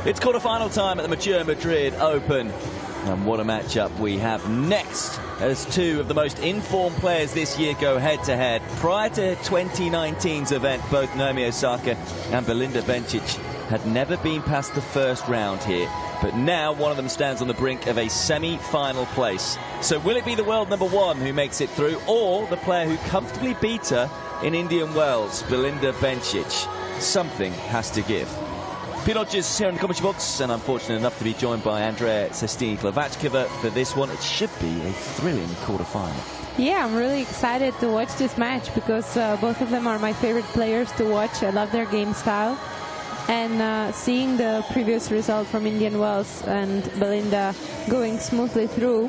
It's quarter-final time at the Madrid Open. And what a matchup we have next as two of the most informed players this year go head-to-head. Prior to 2019's event, both Naomi Osaka and Belinda Bencic had never been past the first round here. But now one of them stands on the brink of a semi-final place. So will it be the world number one who makes it through, or the player who comfortably beat her in Indian Wells, Belinda Bencic? Something has to give. Pinodges here in the commentary box, and I'm fortunate enough to be joined by Andrea Sestini-Klavachkova for this one. It should be a thrilling quarter-final. Yeah, I'm really excited to watch this match because both of them are my favorite players to watch. I love their game style. And seeing the previous result from Indian Wells and Belinda going smoothly through,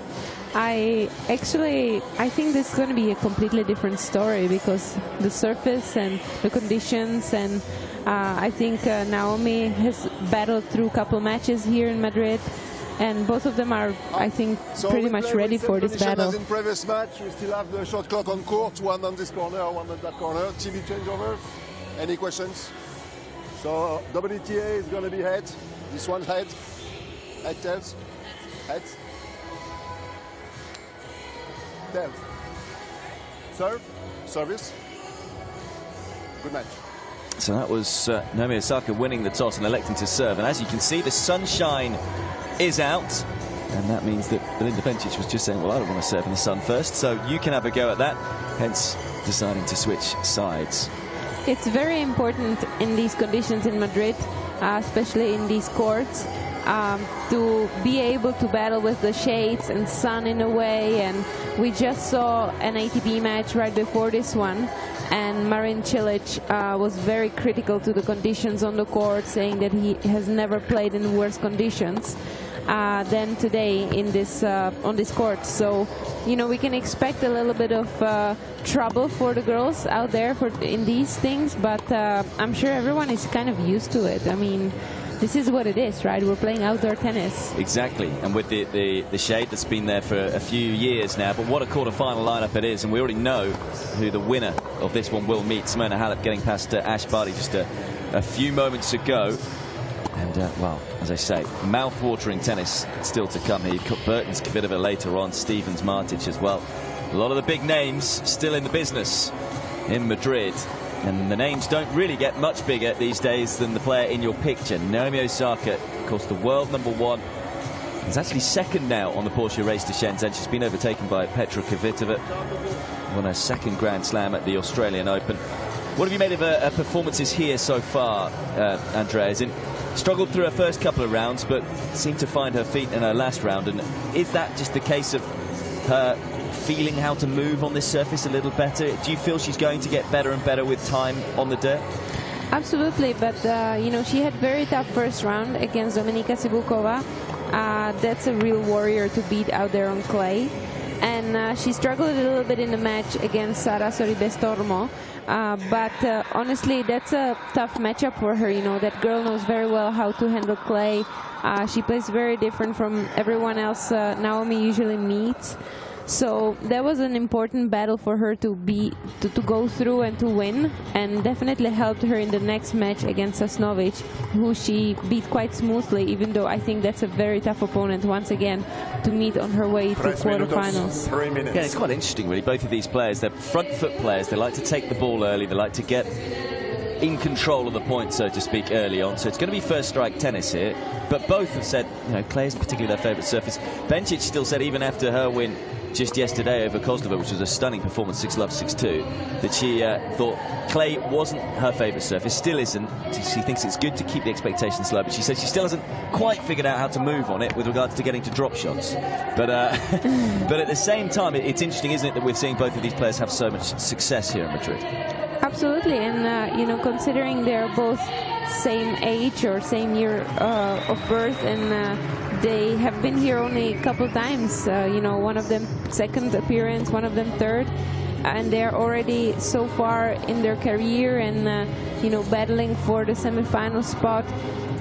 I think this is going to be a completely different story because the surface and the conditions, and I think Naomi has battled through a couple matches here in Madrid, and both of them are, I think, pretty much ready for this battle. As in previous match, we still have the shot clock on court, one on this corner, one on that corner. TV changeovers. Any questions? So WTA is going to be head. This one head. Head, tails. Heads. Tails. Serve. Service. Good match. So that was Naomi Osaka winning the toss and electing to serve. And as you can see, the sunshine is out. And that means that Belinda Bencic was just saying, well, I don't want to serve in the sun first, so you can have a go at that. Hence, deciding to switch sides. It's very important in these conditions in Madrid, especially in these courts, to be able to battle with the shades and sun in a way. And we just saw an ATP match right before this one, and Marin Cilic was very critical to the conditions on the court, saying that he has never played in worse conditions. than today in this on this court. So, you know, we can expect a little bit of trouble for the girls out there in these things, but I'm sure everyone is kind of used to it. I mean, this is what it is, right? We're playing outdoor tennis. Exactly, and with the shade that's been there for a few years now, but what a quarter-final lineup it is, and we already know who the winner of this one will meet. Simona Halep getting past Ash Barty just a few moments ago. And, well, as I say, mouth-watering tennis still to come here. You've got Burton's Kvitova later on, Stevens, Martic as well. A lot of the big names still in the business in Madrid. And the names don't really get much bigger these days than the player in your picture. Naomi Osaka, of course, the world #1. Is actually second now on the Porsche race to Shenzhen. She's been overtaken by Petra Kvitova. Won her second Grand Slam at the Australian Open. What have you made of her performances here so far, Andrea? Struggled through her first couple of rounds, but seemed to find her feet in her last round. And is that just the case of her feeling how to move on this surface a little better? Do you feel she's going to get better and better with time on the dirt? Absolutely, but you know, she had very tough first round against Dominika Cibulková. That's a real warrior to beat out there on clay. And she struggled a little bit in the match against Sara Sorribes-Tormo. But honestly, that's a tough matchup for her. You know, that girl knows very well how to handle clay. She plays very different from everyone else Naomi usually meets. So that was an important battle for her to go through and to win, and definitely helped her in the next match against Sasnovic, who she beat quite smoothly, even though I think that's a very tough opponent once again to meet on her way to quarterfinals. Yeah, it's quite interesting really. Both of these players, they're front foot players. They like to take the ball early. They like to get in control of the point, so to speak, early on. So it's going to be first strike tennis here. But both have said, you know, clay is particularly their favourite surface. Bencic still said, even after her win just yesterday over Kozlova, which was a stunning performance, 6-love, 6-2, that she thought clay wasn't her favourite surface, still isn't. She thinks it's good to keep the expectations low, but she says she still hasn't quite figured out how to move on it with regards to getting to drop shots. But but at the same time, it's interesting, isn't it, that we're seeing both of these players have so much success here in Madrid. Absolutely, and you know, considering they're both same age or same year of birth, and they have been here only a couple times. You know, one of them second appearance, one of them third, and they're already so far in their career and you know, battling for the semi-final spot.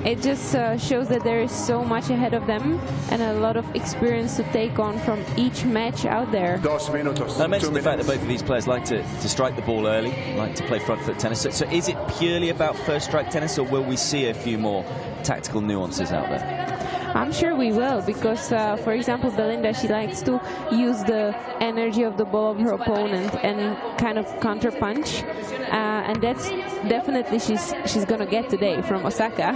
It just shows that there is so much ahead of them and a lot of experience to take on from each match out there. I mentioned the fact that both of these players like to strike the ball early, like to play front foot tennis. So is it purely about first strike tennis, or will we see a few more tactical nuances out there? I'm sure we will, because for example, Belinda, she likes to use the energy of the ball of her opponent and kind of counter punch, and that's definitely she's gonna get today from Osaka.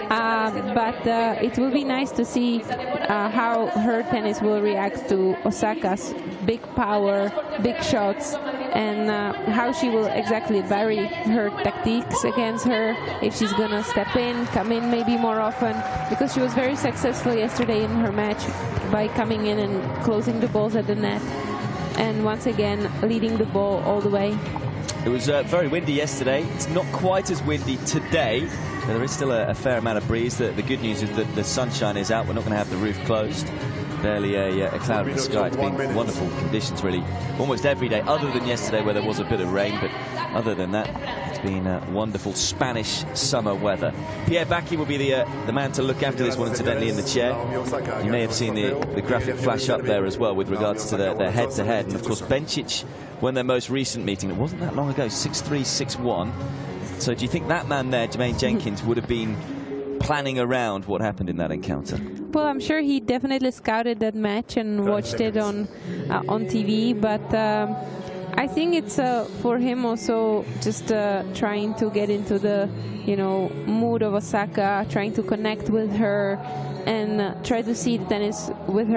But it will be nice to see how her tennis will react to Osaka's big power, big shots, and how she will exactly vary her tactiques against her, if she's gonna step in, come in maybe more often, because she was very successful yesterday in her match by coming in and closing the balls at the net, and once again leading the ball all the way. It was very windy yesterday. It's not quite as windy today. There is still a fair amount of breeze. The good news is that the sunshine is out. We're not going to have the roof closed. Barely a cloud in the sky. It's been wonderful conditions really almost every day, other than yesterday where there was a bit of rain. But other than that, it's been wonderful Spanish summer weather. Pierre Bacchi will be the man to look after this one, incidentally, in the chair. You may have seen the graphic flash up there as well with regards to their head-to-head. And of course, Bencic won their most recent meeting. It wasn't that long ago, 6-3, 6-1. So do you think that man there, Jermaine Jenkins, would have been planning around what happened in that encounter? Well, I'm sure he definitely scouted that match and watched it on TV, but I think it's for him also just trying to get into the, you know, mood of Osaka, trying to connect with her and try to see the tennis with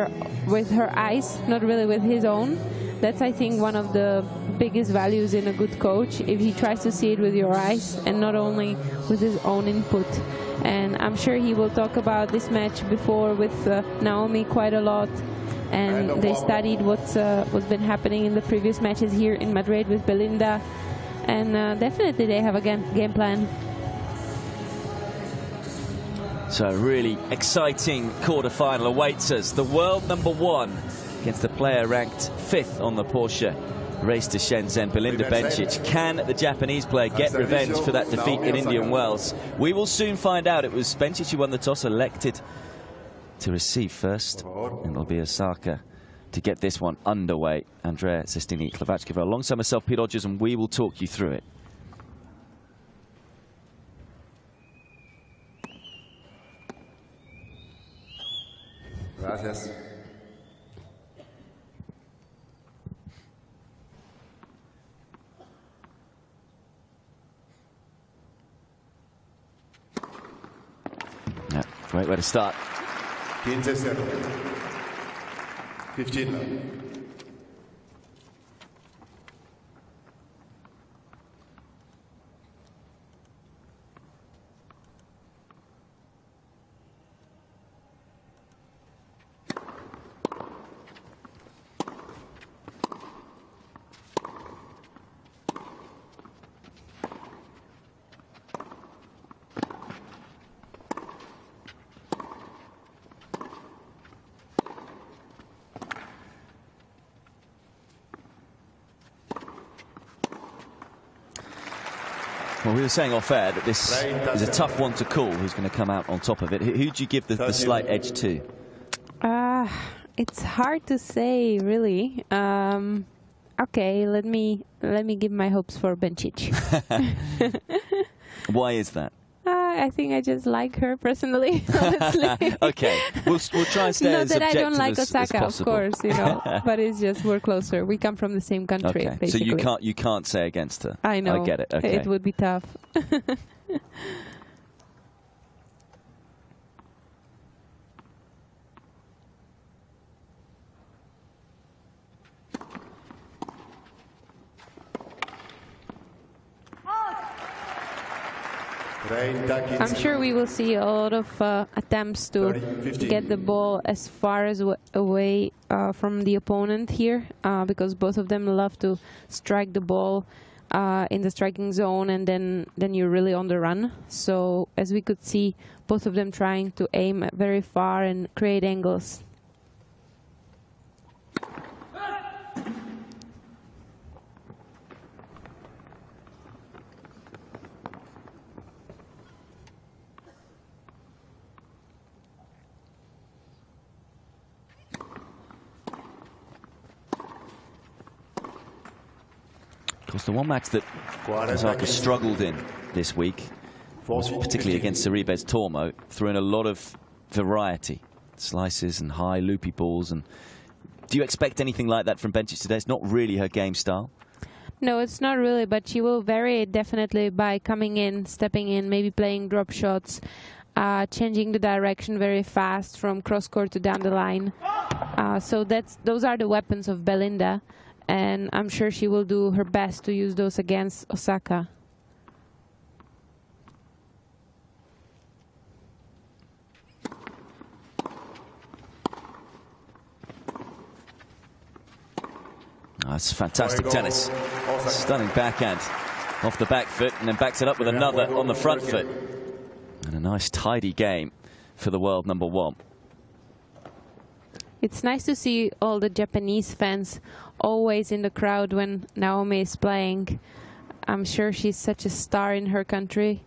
her eyes, not really with his own. That's, I think, one of the biggest values in a good coach, if he tries to see it with your eyes and not only with his own input. And I'm sure he will talk about this match before with Naomi quite a lot, and they studied what's been happening in the previous matches here in Madrid with Belinda, and definitely they have a game plan. So a really exciting quarter-final awaits us. The world #1 against the player ranked 5th on the Porsche race to Shenzhen, Belinda Bencic. Can the Japanese player get revenge for that defeat in Indian Wells? We will soon find out. It was Bencic who won the toss, elected to receive first. And it'll be Osaka to get this one underway. Andrea Sestini-Klavachkova alongside myself, Pete Hodges, and we will talk you through it. Gracias. Yeah, great way to start. 15-0. 15. Well, we were saying off air that this is a tough one to call. Who's going to come out on top of it? Who do you give the slight edge to? It's hard to say, really. Okay, let me give my hopes for Bencic. Why is that? I think I just like her personally, honestly. Okay, we'll try and stay as Not that I don't objective like as Osaka, of possible. course, you know, but it's just we're closer. We come from the same country, Okay, basically. so you can't say against her. I know. I get it. Okay. It would be tough. I'm sure we will see a lot of attempts to get the ball as far as away from the opponent here, because both of them love to strike the ball in the striking zone, and then you're really on the run. So as we could see, both of them trying to aim very far and create angles. Of course, the one match that Osaka struggled in this week was particularly against Sorribes Tormo, threw in a lot of variety, slices and high loopy balls. And do you expect anything like that from Bencic today? It's not really her game style. No, it's not really, but she will vary it definitely by coming in, stepping in, maybe playing drop shots, changing the direction very fast from cross-court to down the line. So those are the weapons of Belinda, and I'm sure she will do her best to use those against Osaka. Oh, that's fantastic tennis. Stunning backhand off the back foot, and then backs it up with another on the front foot. And a nice tidy game for the world #1. It's nice to see all the Japanese fans always in the crowd when Naomi is playing. I'm sure she's such a star in her country.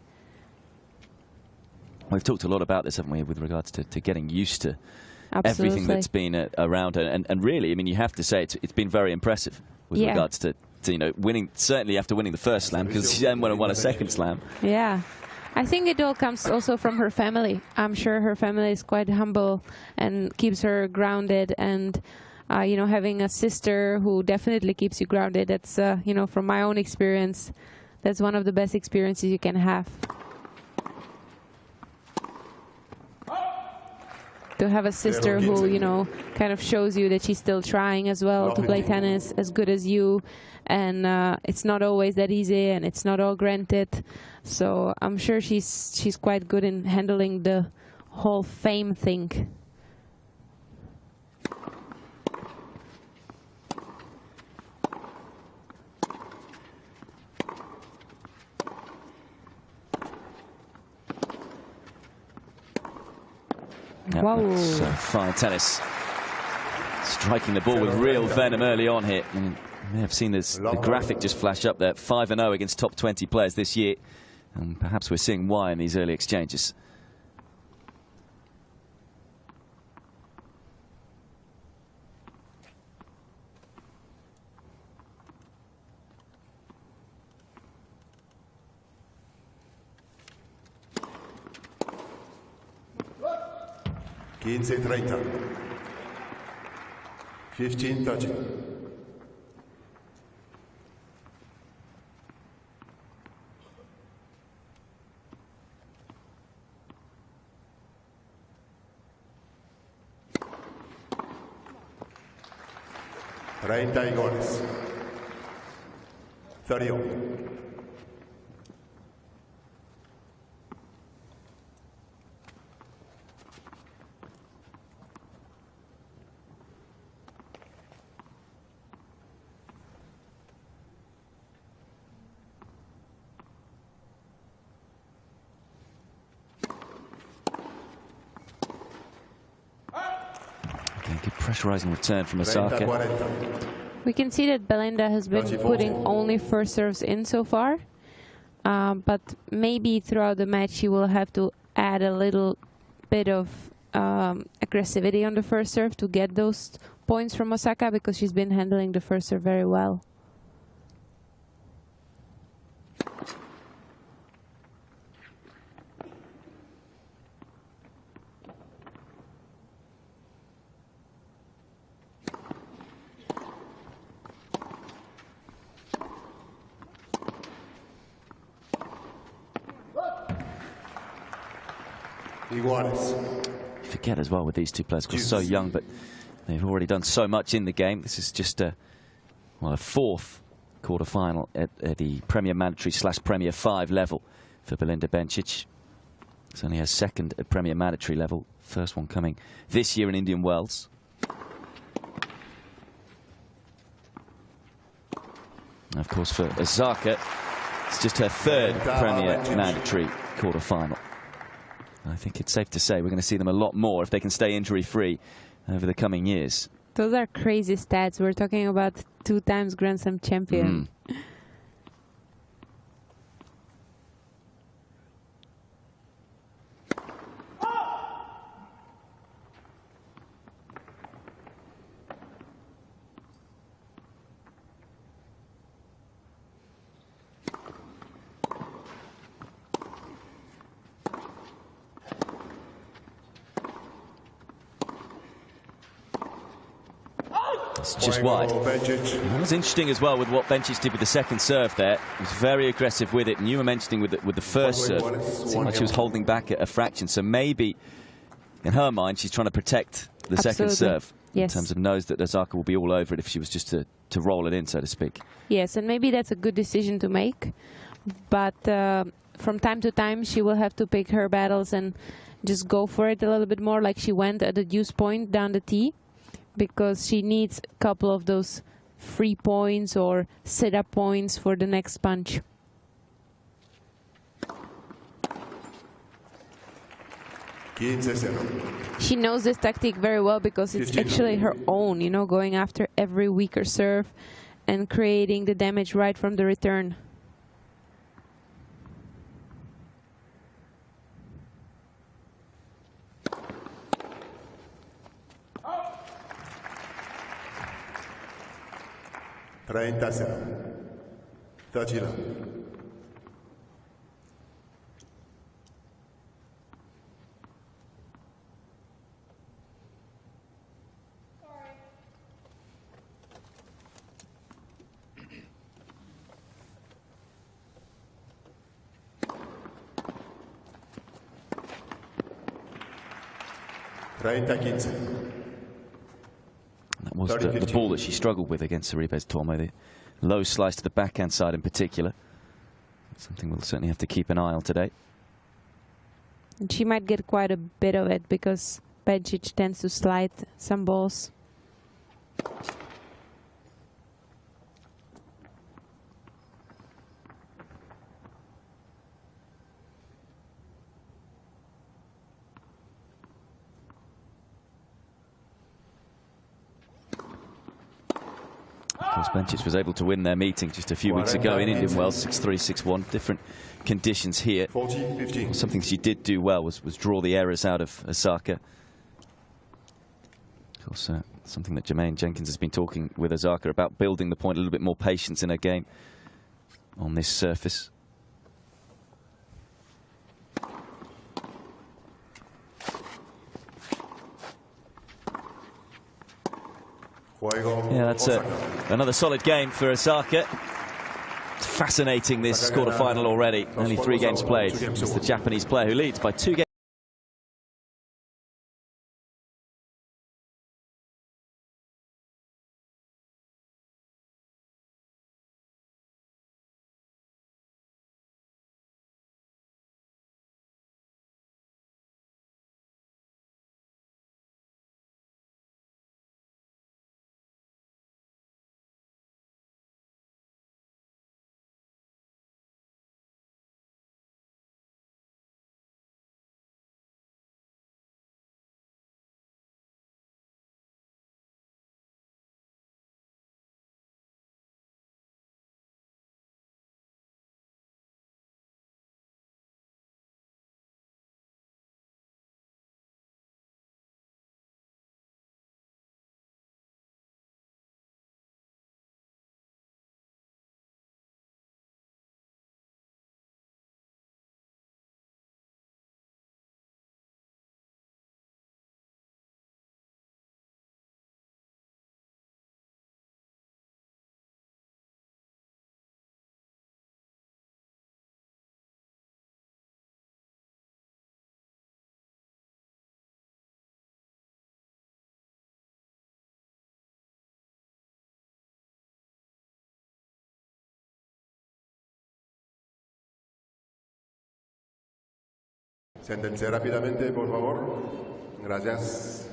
We've talked a lot about this, haven't we, with regards to getting used to Absolutely. everything that's been around her. And really, I mean, you have to say it's been very impressive with regards to, you know, winning, certainly after winning the first slam, because she then won a second slam. Yeah. I think it all comes also from her family. I'm sure her family is quite humble and keeps her grounded, and you know, having a sister who definitely keeps you grounded, that's you know, from my own experience, that's one of the best experiences you can have. To have a sister who, you know, kind of shows you that she's still trying as well to play tennis as good as you, and it's not always that easy, and it's not all granted. So I'm sure she's quite good in handling the whole fame thing. Yeah, Wow. that's fine tennis. Striking the ball with real venom early on here. And you may have seen this, the graphic just flash up there. 5-0 against top 20 players this year. And perhaps we're seeing why in these early exchanges. Quince 30. 15-30. iguales. 31. Good pressurizing return from Osaka. We can see that Belinda has been putting only first serves in so far, but maybe throughout the match she will have to add a little bit of aggressivity on the first serve to get those points from Osaka, because she's been handling the first serve very well. Forget as well with these two players, because so young, but they've already done so much in the game. This is just a fourth quarter-final at the Premier Mandatory / Premier 5 level for Belinda Bencic. It's only her second at Premier Mandatory level, first one coming this year in Indian Wells. And of course, for Osaka, it's just her third Premier Mandatory quarter-final. I think it's safe to say we're going to see them a lot more if they can stay injury-free over the coming years. Those are crazy stats. We're talking about 2 times Grand Slam champion. It's just wide. It was interesting as well with what Bencic did with the second serve there. He was very aggressive with it, and you were mentioning with the first serve, it seemed like she was holding back at a fraction. So maybe, in her mind, she's trying to protect the second serve. Yes. In terms of knows that Osaka will be all over it if she was just to roll it in, so to speak. Yes, and maybe that's a good decision to make. But from time to time, she will have to pick her battles and just go for it a little bit more, like she went at the deuce point down the tee, because she needs a couple of those free points or sit-up points for the next punch. She knows this tactic very well, because it's actually her own, you know, going after every weaker serve and creating the damage right from the return. That was the ball that she struggled with against Sorribes Tormo, the low slice to the backhand side in particular. Something we'll certainly have to keep an eye on today. And she might get quite a bit of it, because Bencic tends to slide some balls. Of course, Bencic was able to win their meeting just a few weeks ago in Indian Wells, 6-3, 6-1. Different conditions here. 40-15. Something she did do well was draw the errors out of Osaka. Of course, something that Jermaine Jenkins has been talking with Osaka about, building the point, a little bit more patience in her game on this surface. Yeah, that's another solid game for Osaka. It's fascinating, this quarter-final already. Only 3 games played. It's the Japanese player who leads by 2 games. Siéntense rápidamente, por favor. Gracias.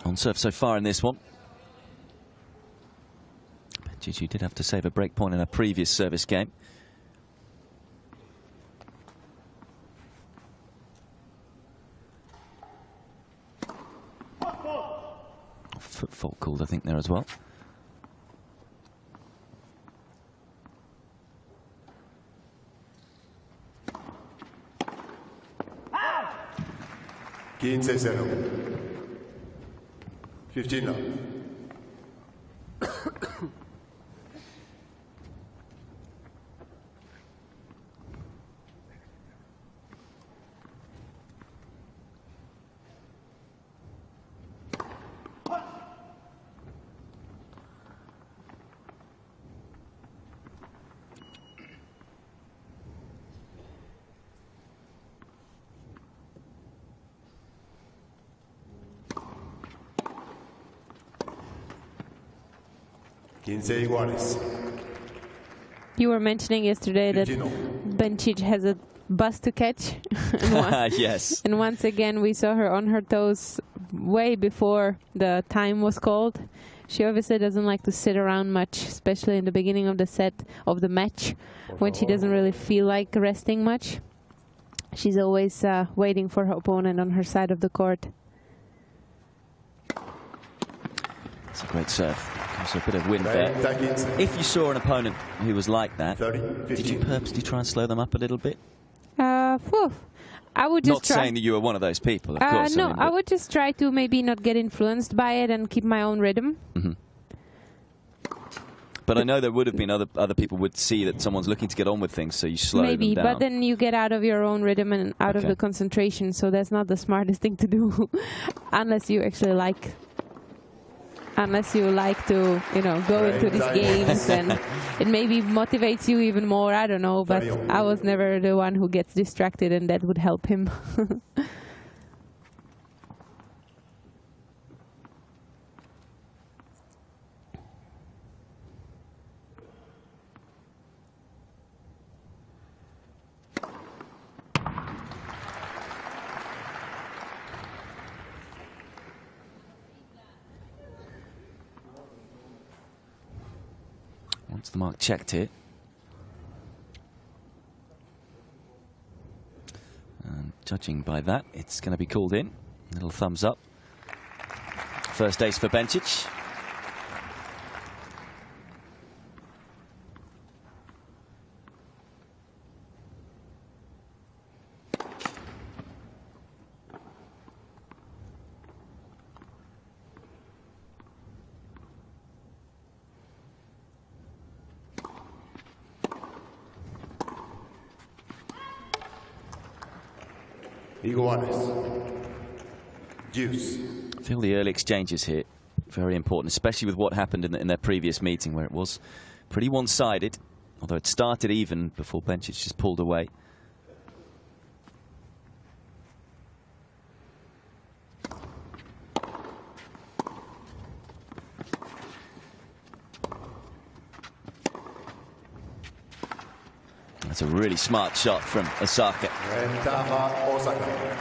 On serve so far in this one. Bencic did have to save a break point in a previous service game. Foot fault called, I think, there as well. Quince 0. 15 now. You were mentioning yesterday that Bencic has a bus to catch. Yes. And once again, we saw her on her toes way before the time was called. She obviously doesn't like to sit around much, especially in the beginning of the set of the match, when she doesn't really feel like resting much. She's always waiting for her opponent on her side of the court. It's a great serve. There's a bit of wind there. If you saw an opponent who was like that, did you purposely try and slow them up a little bit? I would just not saying that you were one of those people, of course. No, I would just try to maybe not get influenced by it and keep my own rhythm. Mm-hmm. But I know there would have been other people would see that someone's looking to get on with things, so you slow them down. But then you get out of your own rhythm and out of the concentration, so that's not the smartest thing to do, unless you actually like to, you know, go into these games and it maybe motivates you even more. I don't know, but I was never the one who gets distracted, and that would help him. Once the mark checked it, Judging by that, it's going to be called in. Little thumbs up. First ace for Bencic. Juice. I feel the early exchanges here very important, especially with what happened in their previous meeting, where it was pretty one-sided, although it started even before Bencic just pulled away. That's a really smart shot from Osaka. Osaka.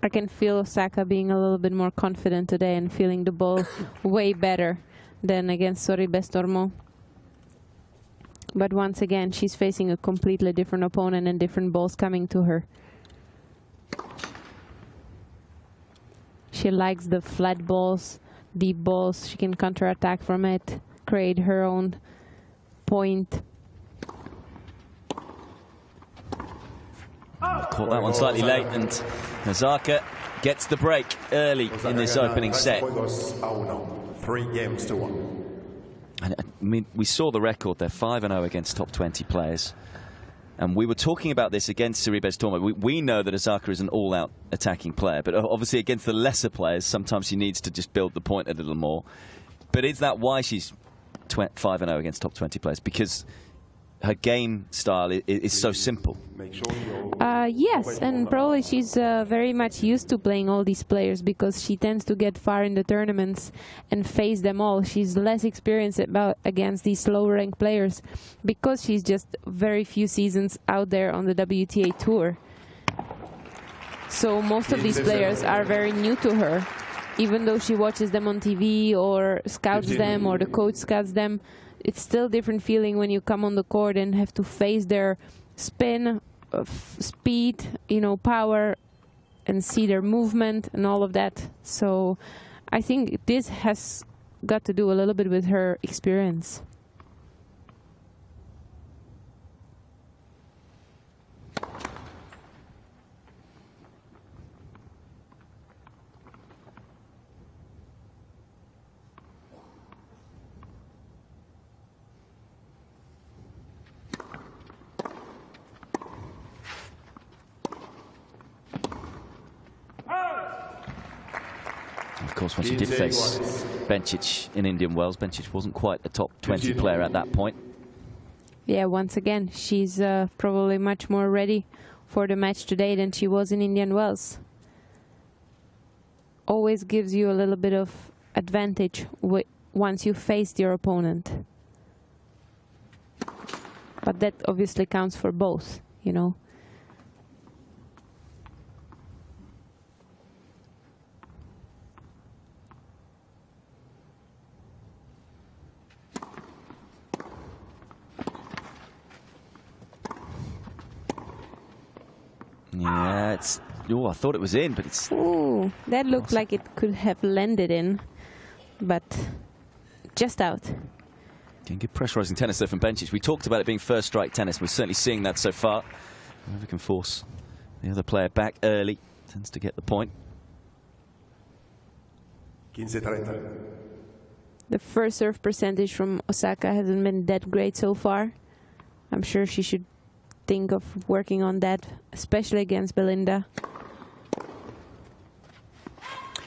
I can feel Osaka being a little bit more confident today and feeling the ball way better than against Sorribes Tormo. But once again, she's facing a completely different opponent and different balls coming to her. She likes the flat balls, deep balls. She can counterattack from it, create her own point. Caught that one slightly late, and Osaka gets the break early in this opening set. 3-1. And, I mean, we saw the record. They're 5-0 against top 20 players. And we were talking about this against Sorribes Tormo. We know that Osaka is an all-out attacking player, but obviously against the lesser players, sometimes she needs to just build the point a little more. But is that why she's 5-0 against top 20 players? Because her game style is so simple. Yes, and probably she's very much used to playing all these players because she tends to get far in the tournaments and face them all. She's less experienced against these lower-ranked players because she's just very few seasons out there on the WTA Tour. So most of these players are very new to her. Even though she watches them on TV or scouts them or the coach scouts them, it's still a different feeling when you come on the court and have to face their spin, speed, power, and see their movement and all of that. So I think this has got to do a little bit with her experience. Of course, when she did face Bencic in Indian Wells, Bencic wasn't quite a top 20 player at that point. Yeah, once again, she's probably much more ready for the match today than she was in Indian Wells. Always gives you a little bit of advantage once you faced your opponent. But that obviously counts for both, Yeah, oh, I thought it was in, but it's... Ooh, that looked like it could have landed in, but just out. Good pressurising tennis there from Bencic. We talked about it being first strike tennis. We're certainly seeing that so far. Whoever can force the other player back early tends to get the point. 15-30. The first serve percentage from Osaka hasn't been that great so far. I'm sure she should think of working on that, especially against Belinda. I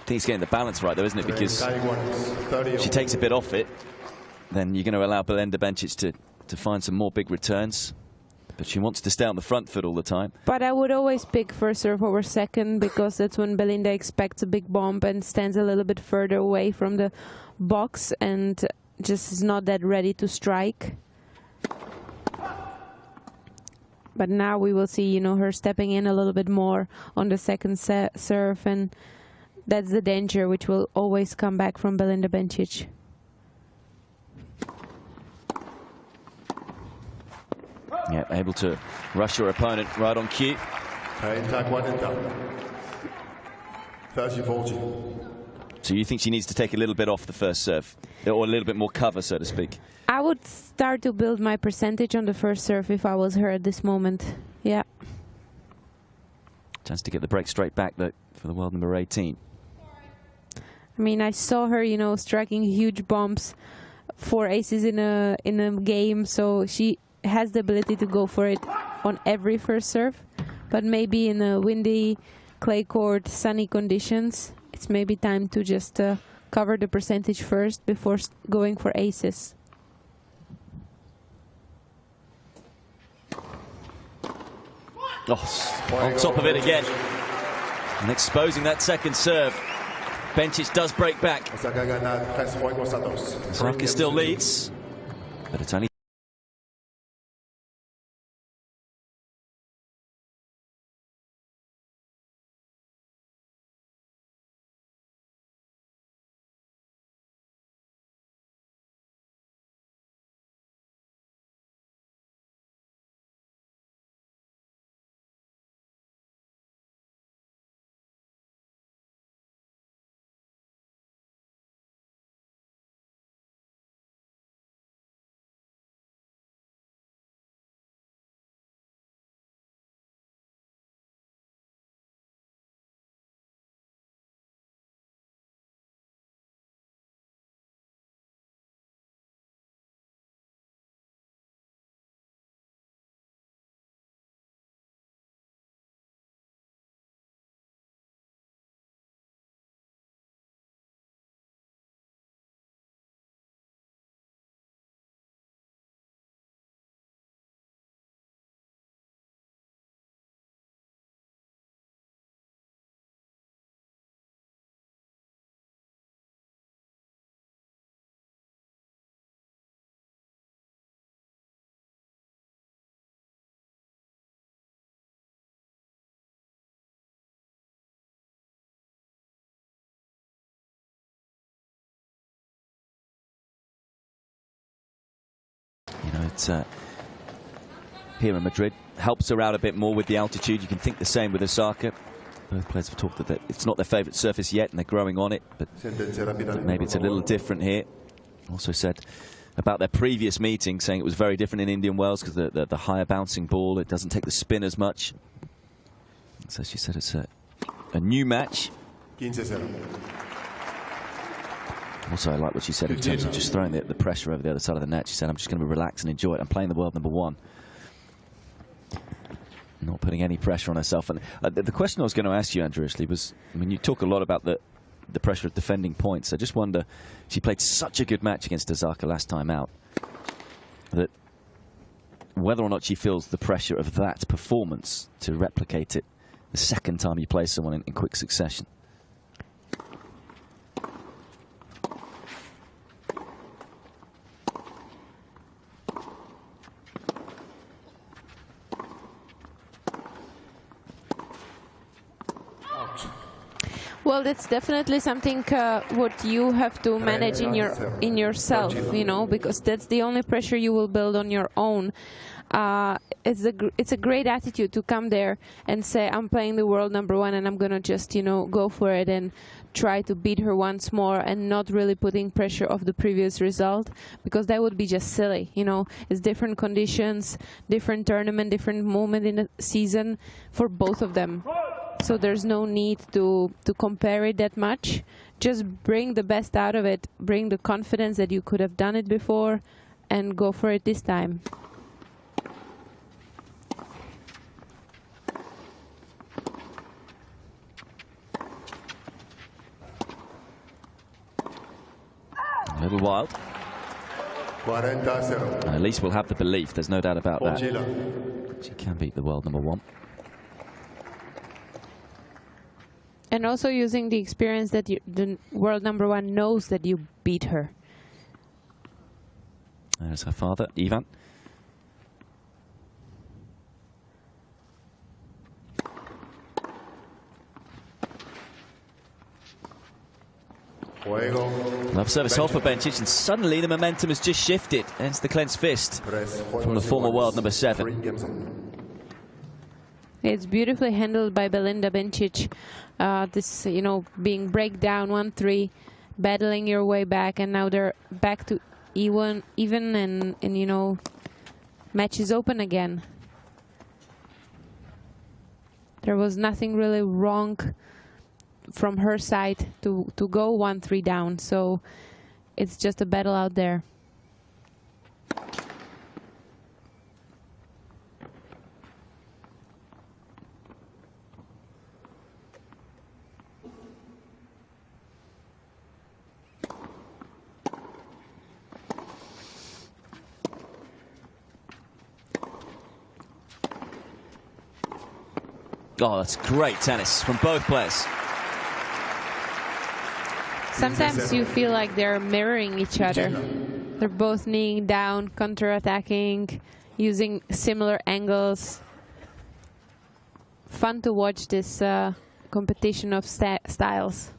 think it's getting the balance right, though, isn't it? Because if she takes a bit off it, then you're going to allow Belinda Bencic to find some more big returns. But she wants to stay on the front foot all the time. But I would always pick first serve over second, because that's when Belinda expects a big bomb and stands a little bit further away from the box and just is not that ready to strike. But now we will see, her stepping in a little bit more on the second serve, and that's the danger which will always come back from Belinda Bencic. Yeah, able to rush your opponent right on cue. 30-40. So you think she needs to take a little bit off the first serve, or a little bit more cover, so to speak? I would start to build my percentage on the first serve if I was her at this moment. Yeah. Chance to get the break straight back though for the world number 18. I mean, I saw her, you know, striking huge bombs, 4 aces in a game, so she has the ability to go for it on every first serve. But maybe in a windy, clay court, sunny conditions, it's maybe time to just cover the percentage first before going for aces. Oh, on top of it again. And exposing that second serve. Bencic does break back. Osaka still leads, but it's only... You know, it's here in Madrid, helps her out a bit more with the altitude. You can think the same with Osaka. Both players have talked that it's not their favourite surface yet and they're growing on it, but maybe it's a little different here. Also said about their previous meeting, saying it was very different in Indian Wells because the higher bouncing ball, it doesn't take the spin as much. So she said it's a new match. Also, I like what she said in terms of just throwing the pressure over the other side of the net. She said, I'm just going to relax and enjoy it. I'm playing the world number 1. Not putting any pressure on herself. And the question I was going to ask you, Andrew, Ashley, was, I mean, you talk a lot about the pressure of defending points. I just wonder, she played such a good match against Osaka last time out, that whether or not she feels the pressure of that performance to replicate it the second time you play someone in quick succession. Well, that's definitely something what you have to manage in yourself, you know, because that's the only pressure you will build on your own. It's a great attitude to come there and say, I'm playing the world number 1 and I'm gonna just, you know, go for it and try to beat her once more, and not really putting pressure of the previous result, because that would be just silly, you know. It's different conditions, different tournament, different moment in the season for both of them. So there's no need to compare it that much. Just bring the best out of it, bring the confidence that you could have done it before, and go for it this time. A little wild. At least we'll have the belief, there's no doubt about that. She can beat the world number 1. And also using the experience that the world number 1 knows that you beat her. There's her father, Ivan. Love service hold for Bencic, and suddenly the momentum has just shifted. Hence the clenched fist from the former world number 7. It's beautifully handled by Belinda Bencic. This, you know, being breakdown 1-3, battling your way back, and now they're back to even, and you know, match is open again. There was nothing really wrong from her side to go 1-3 down, so it's just a battle out there. Oh, that's great tennis from both players. Sometimes you feel like they're mirroring each other. They're both kneeling down, counter-attacking, using similar angles. Fun to watch this competition of styles.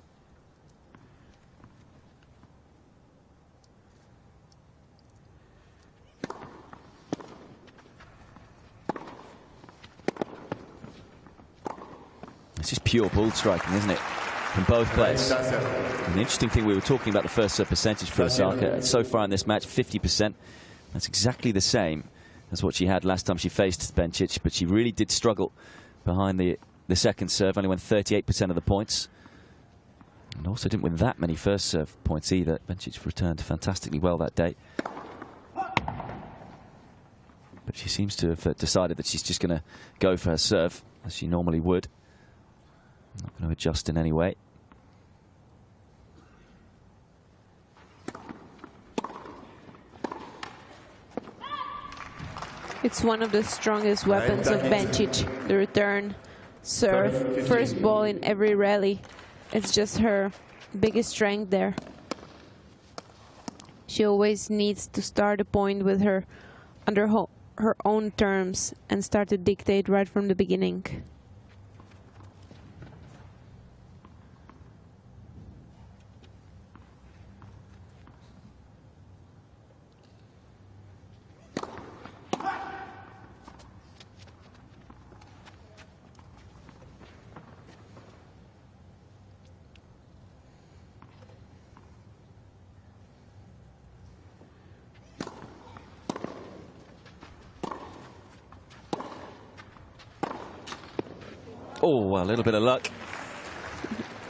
It's just pure ball striking, isn't it? From both players. And the interesting thing, we were talking about the first serve percentage for Osaka. So far in this match, 50%. That's exactly the same as what she had last time she faced Bencic, but she really did struggle behind the second serve, only won 38% of the points. And also didn't win that many first serve points either. Bencic returned fantastically well that day. But she seems to have decided that she's just going to go for her serve, as she normally would. Not going to adjust in any way. It's one of the strongest weapons of Bencic, the return serve, first ball in every rally. It's just her biggest strength there. She always needs to start a point with her under her own terms and start to dictate right from the beginning. Oh, a little bit of luck.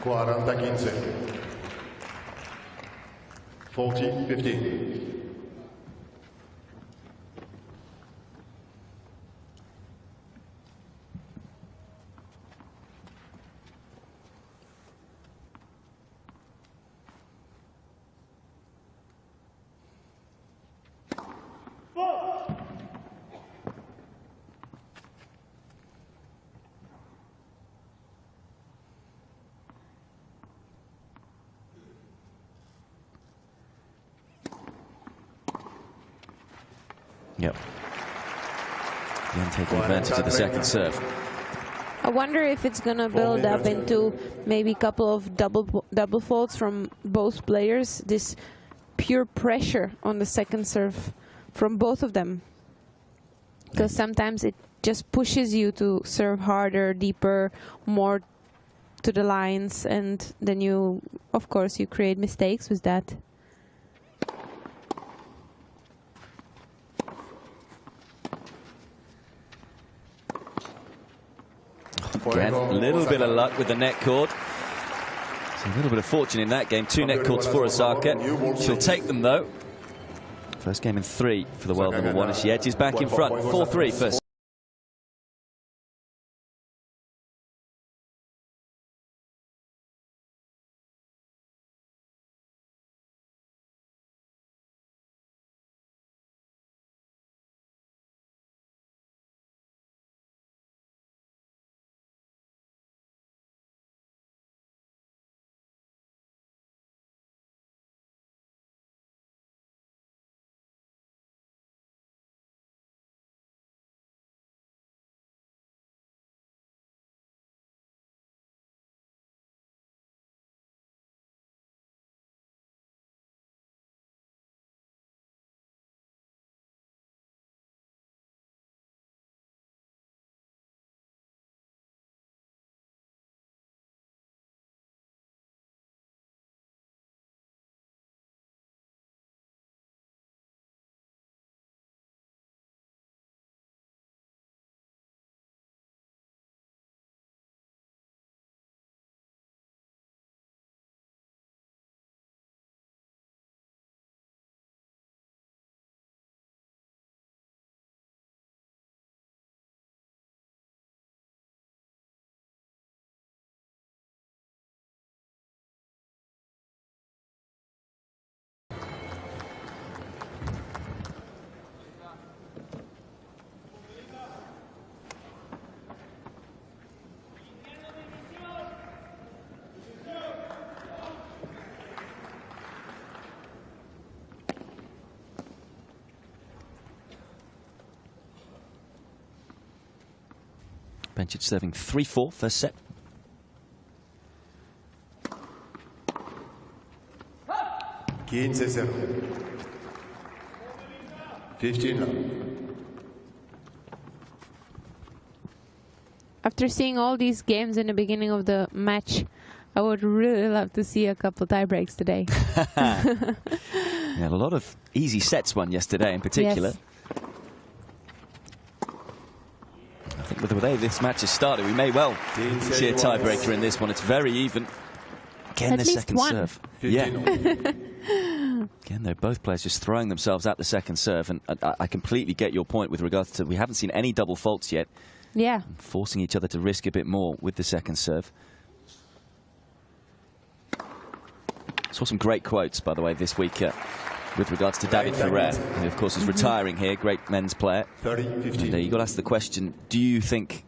40-15. Yep. Again, taking advantage of the second serve. I wonder if it's going to build up into maybe a couple of double faults from both players. This pure pressure on the second serve from both of them. Because sometimes it just pushes you to serve harder, deeper, more to the lines, and then you, of course, you create mistakes with that. Again, a little bit of luck with the net cord. So a little bit of fortune in that game. 2 net cords for Osaka. She'll take them, though. First game in 3 for the world number 1 as she edges back in front. 4-3 first. Bencic serving 3-4 first set. Quince 0. 15 love. After seeing all these games in the beginning of the match, I would really love to see a couple tie breaks today. Yeah, a lot of easy sets won yesterday in particular. Yes. I think with the way this match has started, we may well see a tiebreaker in this one. It's very even. Again, At the least second one. serve. Yeah. Again, they're both players just throwing themselves at the second serve, and I completely get your point with regards to we haven't seen any double faults yet. Yeah. Forcing each other to risk a bit more with the second serve. Saw some great quotes, by the way, this week with regards to David Ferrer, who, of course, is retiring here, great men's player. 30-15. And you got to ask the question, do you think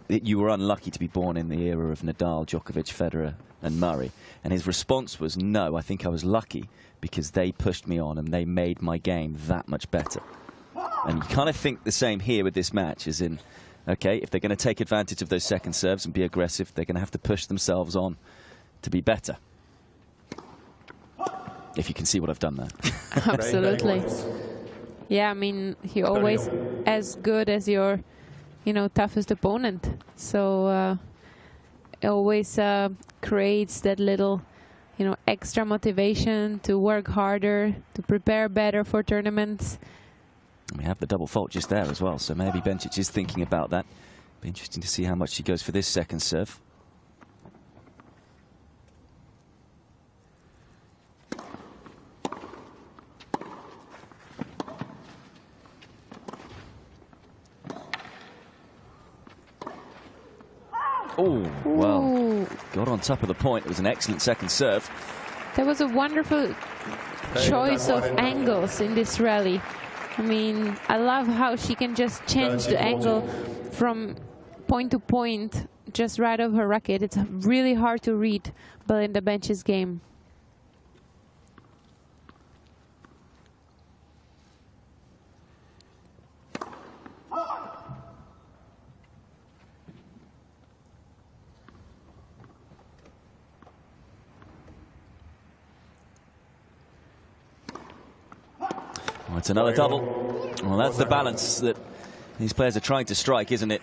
that you were unlucky to be born in the era of Nadal, Djokovic, Federer and Murray? And his response was, no, I think I was lucky because they pushed me on and they made my game that much better. And you kind of think the same here with this match, as in, okay, if they're going to take advantage of those second serves and be aggressive, they're going to have to push themselves on to be better. If you can see what I've done there. Absolutely. Yeah, I mean, you're always as good as your, toughest opponent. So it always creates that little, extra motivation to work harder, to prepare better for tournaments. We have the double fault just there as well, so maybe Bencic is thinking about that. Be interesting to see how much she goes for this second serve. Oh, well, got on top of the point. It was an excellent second serve. There was a wonderful choice of angles in this rally. I mean, I love how she can just change the angle from point to point just right off her racket. It's really hard to read Belinda Bencic's game. Well, it's another double. Well, that's the balance that these players are trying to strike, isn't it?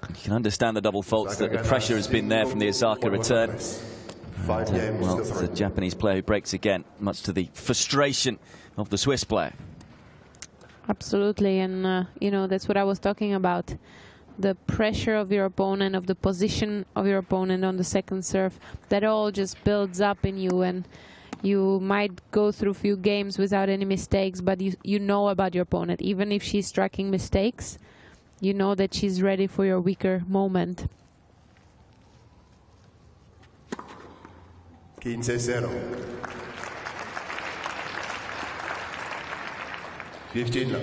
You can understand the double faults, that the pressure has been there from the Osaka return. And, well, it's a Japanese player who breaks again, much to the frustration of the Swiss player. Absolutely, and that's what I was talking about. The pressure of your opponent, of the position of your opponent on the second serve, that all just builds up in you, and you might go through a few games without any mistakes, but you know about your opponent. Even if she's striking mistakes, you know that she's ready for your weaker moment. 15-0. 15 love.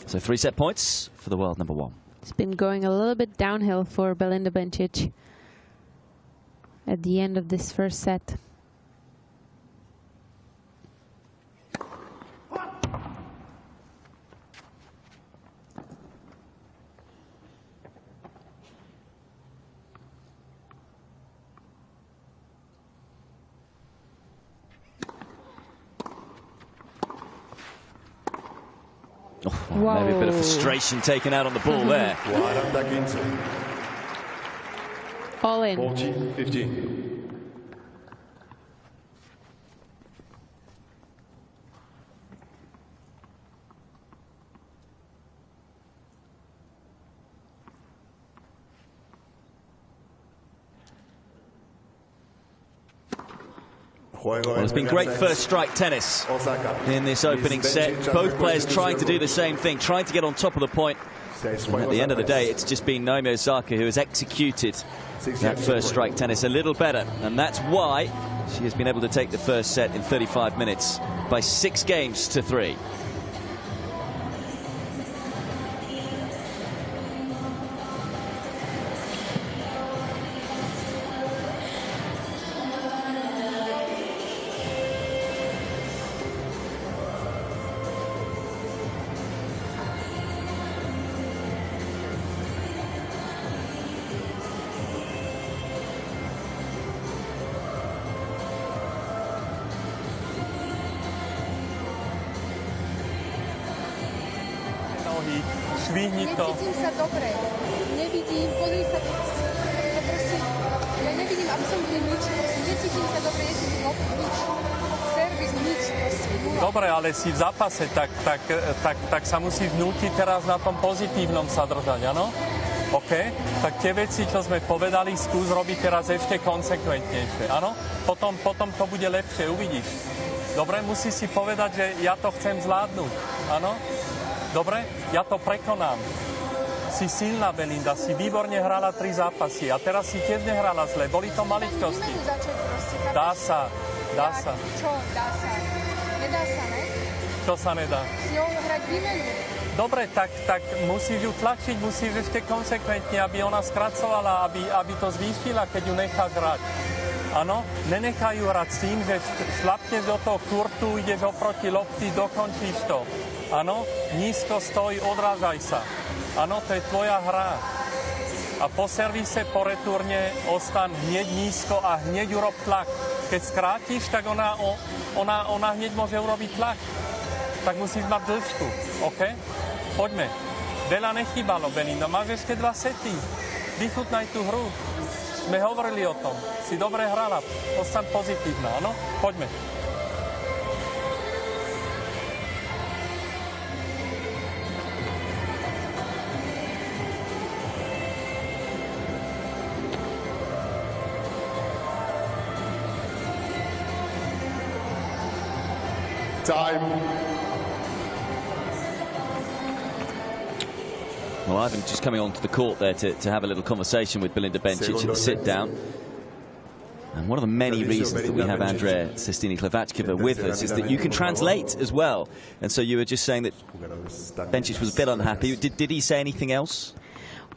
So 3 set points for the world number 1. It's been going a little bit downhill for Belinda Bencic at the end of this first set. Oh, maybe a bit of frustration taken out on the ball there. All in. 14-15. Well, it's been great first strike tennis in this opening set. Both players trying to do the same thing, trying to get on top of the point. And at the end of the day, it's just been Naomi Osaka who has executed that first strike tennis a little better. And that's why she has been able to take the first set in 35 minutes by 6 games to 3. Švihni to. Necítim sa dobre. Nevidím, pozri sa to. To prosím, ja nevidím absolútne nič. Necítim sa dobre, necítim nič. Servis, nič proste. Dobre, ale si v zápase, tak sa musí vnútiť teraz na tom pozitívnom sa držať, áno? OK? Tak tie veci, čo sme povedali, skús robiť teraz ešte konsekventnejšie, áno? Potom to bude lepšie, uvidíš. Dobre, musí si povedať, že ja to chcem zvládnuť, áno? Dobre, ja to prekonám. Si silná, Belinda, si výborne hrala 3 zápasy a teraz si tiež nehrala zle. Boli to maličkosti. Dá sa, dá sa. Čo dá sa? Nedá sa, ne? Čo sa nedá? S ňou hrať výmenu. Dobre, tak musíš ju tlačiť, musíš ešte konsekventne, aby ona skracovala, aby to zvýšila, keď ju nechá hrať. Áno, nenechajú hrať s tým, že šlapneš do toho kurtu, ideš oproti lopti, dokončíš to. Áno, nízko stoj, odrážaj sa. Áno, to je tvoja hra. A po servise, po returne ostan hneď nízko a hneď urob tlak. Keď skrátiš, tak ona hneď môže urobiť tlak. Tak musíš mať dĺžku, OK? Poďme. Veľa nechýbalo, Belinda. Máš ešte 2 sety. Vychutnaj tú hru. Sme hovorili o tom. Si dobre hrala. Ostan pozitívna, áno? Poďme. Time. Well, Ivan just coming onto the court there to have a little conversation with Belinda Bencic at the sit-down. And one of the many reasons that we have Andrea Sestini-Klavachkova with us is that you can translate as well. And so you were just saying that Bencic was a bit unhappy. Did he say anything else?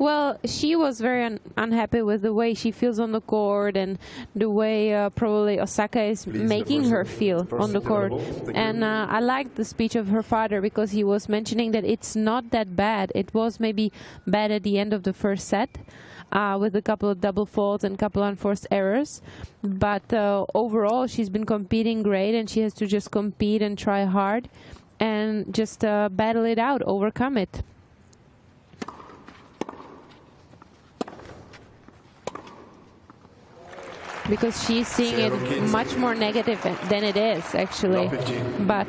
Well, she was very unhappy with the way she feels on the court and the way probably Osaka is making her feel on the court. And I liked the speech of her father because he was mentioning that it's not that bad. It was maybe bad at the end of the first set with a couple of double faults and a couple of unforced errors. But overall, she's been competing great and she has to just compete and try hard and just battle it out, overcome it. Because she's seeing it much more negative than it is, actually. But,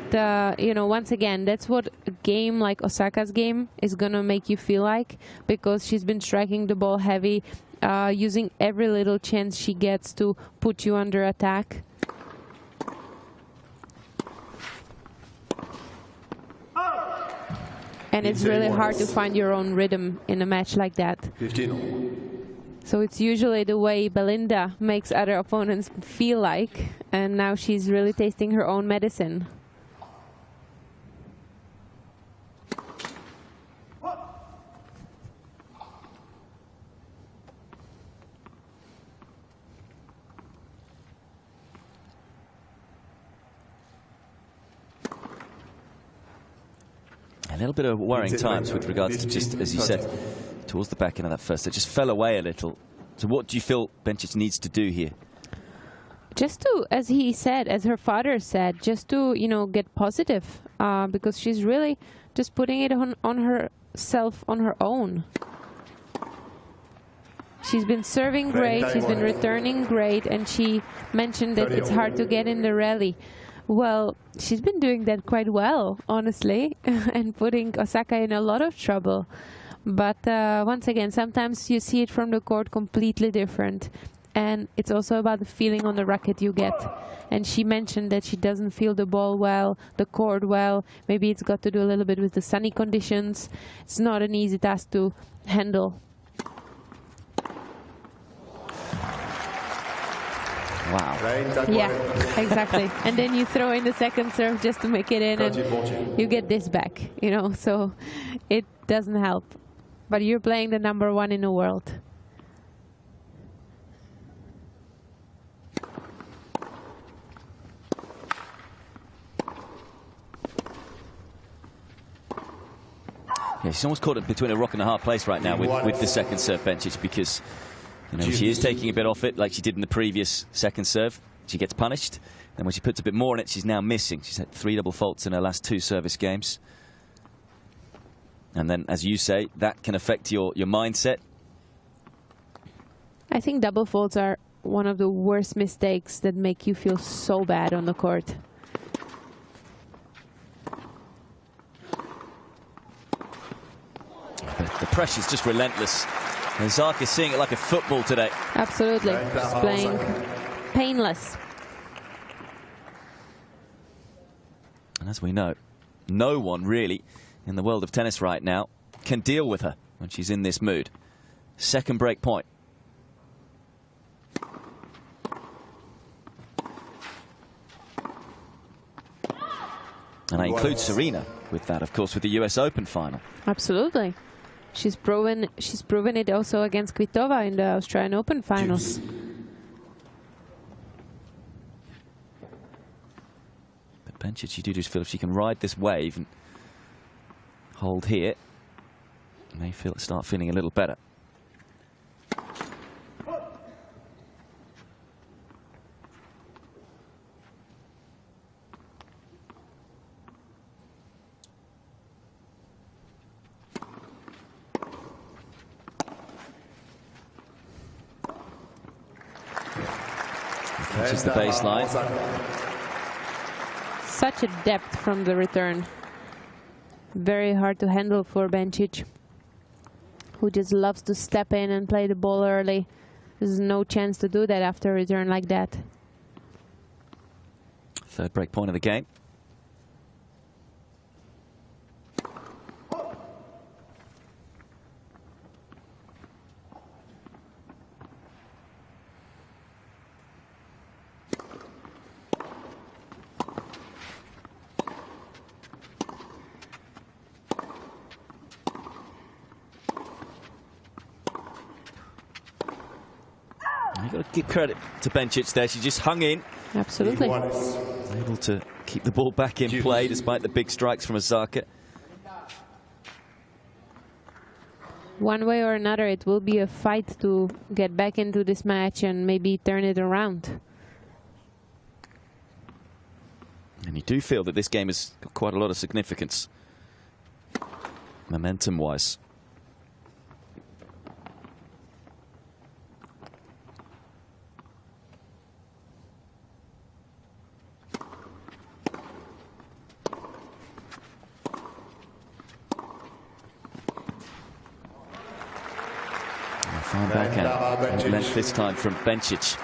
you know, once again, that's what a game like Osaka's game is going to make you feel like, because she's been striking the ball heavy, using every little chance she gets to put you under attack. And it's really hard to find your own rhythm in a match like that. 15. So it's usually the way Belinda makes other opponents feel like, and now she's really tasting her own medicine. A little bit of worrying times with regards to, just as you said, towards the back end of that first. It just fell away a little. So what do you feel Bencic needs to do here? Just to, as he said, as her father said, just to, you know, get positive, because she's really just putting it on herself on her own. She's been serving great, she's been returning great, and she mentioned that it's hard to get in the rally. Well, she's been doing that quite well, honestly, and putting Osaka in a lot of trouble. But once again, sometimes you see it from the court completely different. and it's also about the feeling on the racket you get. And she mentioned that she doesn't feel the ball well, the court well. Maybe it's got to do a little bit with the sunny conditions. It's not an easy task to handle. Wow. Yeah, exactly. And then you throw in the second serve just to make it in, and you get this back, you know, so it doesn't help. But you're playing the #1 in the world. Yeah, she's almost caught between a rock and a hard place right now with the second serve, Bencic, because you know, she is taking a bit off it like she did in the previous second serve. She gets punished. And when she puts a bit more on it, she's now missing. She's had 3 double faults in her last 2 service games. And then, as you say, that can affect your mindset. I think double faults are one of the worst mistakes that make you feel so bad on the court. The pressure's just relentless. And Osaka's seeing it like a football today. Absolutely. She's playing painless. And as we know, no one really in the world of tennis right now can deal with her when she's in this mood. Second break point. And I include Serena with that, of course, with the US Open final. Absolutely. She's proven it also against Kvitova in the Australian Open finals. But Bencic, you do just feel if she can ride this wave and hold here, you may start feeling a little better. Catches the baseline. Such a depth from the return. Very hard to handle for Bencic, who just loves to step in and play the ball early. There's no chance to do that after a return like that. Third break point of the game. You've got to give credit to Bencic there. She just hung in. Absolutely. Able to keep the ball back in play despite the big strikes from Osaka. One way or another, it will be a fight to get back into this match and maybe turn it around. And you do feel that this game has got quite a lot of significance, momentum-wise. Fine backhand, length this time from Bencic.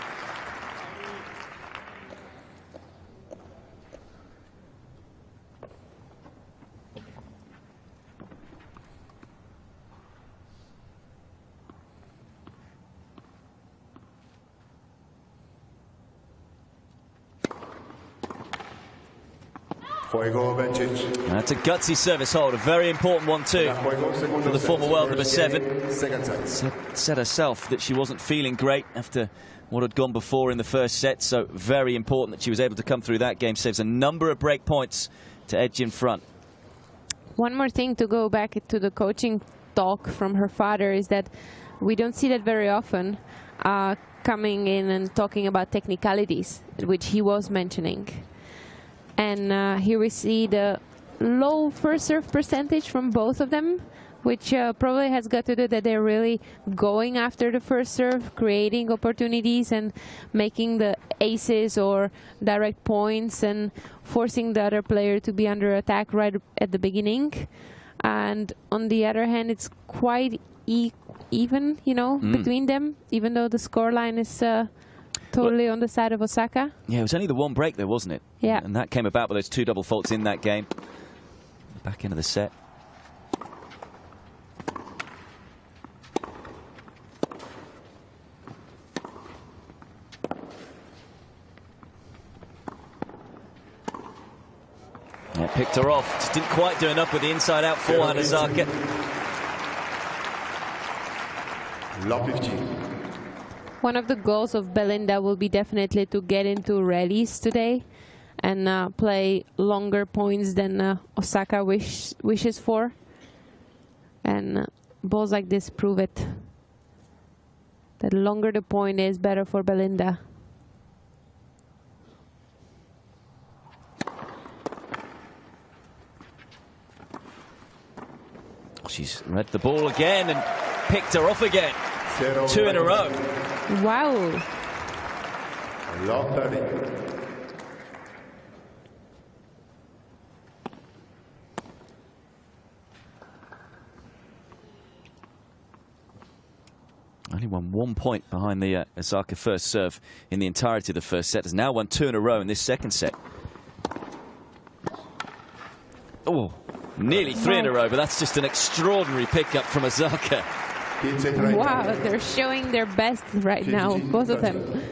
That's a gutsy service hold, a very important one too for the former world #7. Said herself that she wasn't feeling great after what had gone before in the first set, so very important that she was able to come through that game. Saves a number of break points to edge in front. One more thing to go back to the coaching talk from her father is that we don't see that very often, coming in and talking about technicalities, which he was mentioning. And here we see the low first serve percentage from both of them, which probably has got to do that they're really going after the first serve, creating opportunities and making the aces or direct points and forcing the other player to be under attack right at the beginning. And on the other hand, it's quite even, you know, between them, even though the scoreline is totally on the side of Osaka. Yeah, it was only the one break there, wasn't it? Yeah. And that came about with those 2 double faults in that game. Back into the set. Yeah, picked her off. Just didn't quite do enough with the inside-out forehand, Osaka. Love 15. One of the goals of Belinda will be definitely to get into rallies today and play longer points than Osaka wishes for. And balls like this prove it. The longer the point is, better for Belinda. She's read the ball again and picked her off again. 2 in a row. Wow. Love 30. Only won 1 point behind the Osaka first serve in the entirety of the first set. Has now won 2 in a row in this second set. Oh, nearly 3 in a row, but that's just an extraordinary pickup from Osaka. Wow, they're showing their best right now, both of them.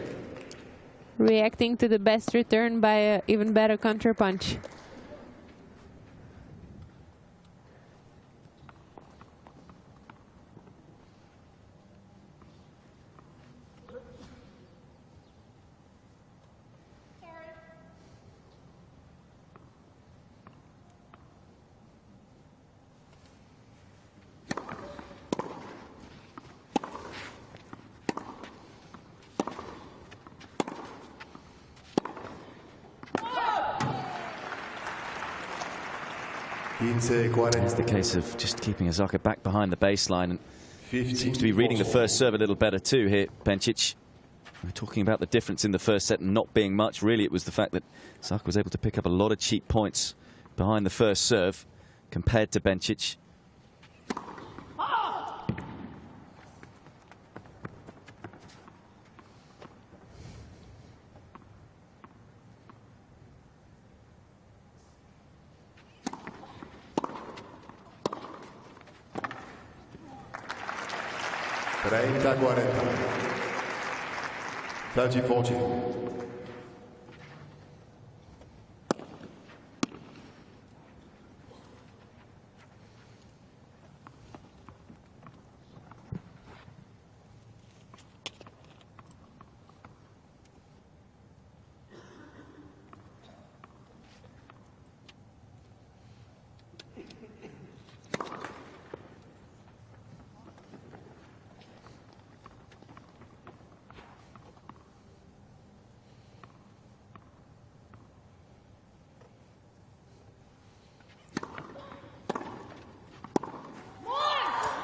Reacting to the best return by an even better counterpunch. It's the case of just keeping Osaka back behind the baseline, and seems to be reading the first serve a little better too here, Bencic. We're talking about the difference in the first set and not being much. Really, it was the fact that Osaka was able to pick up a lot of cheap points behind the first serve compared to Bencic. Treinta 30-40.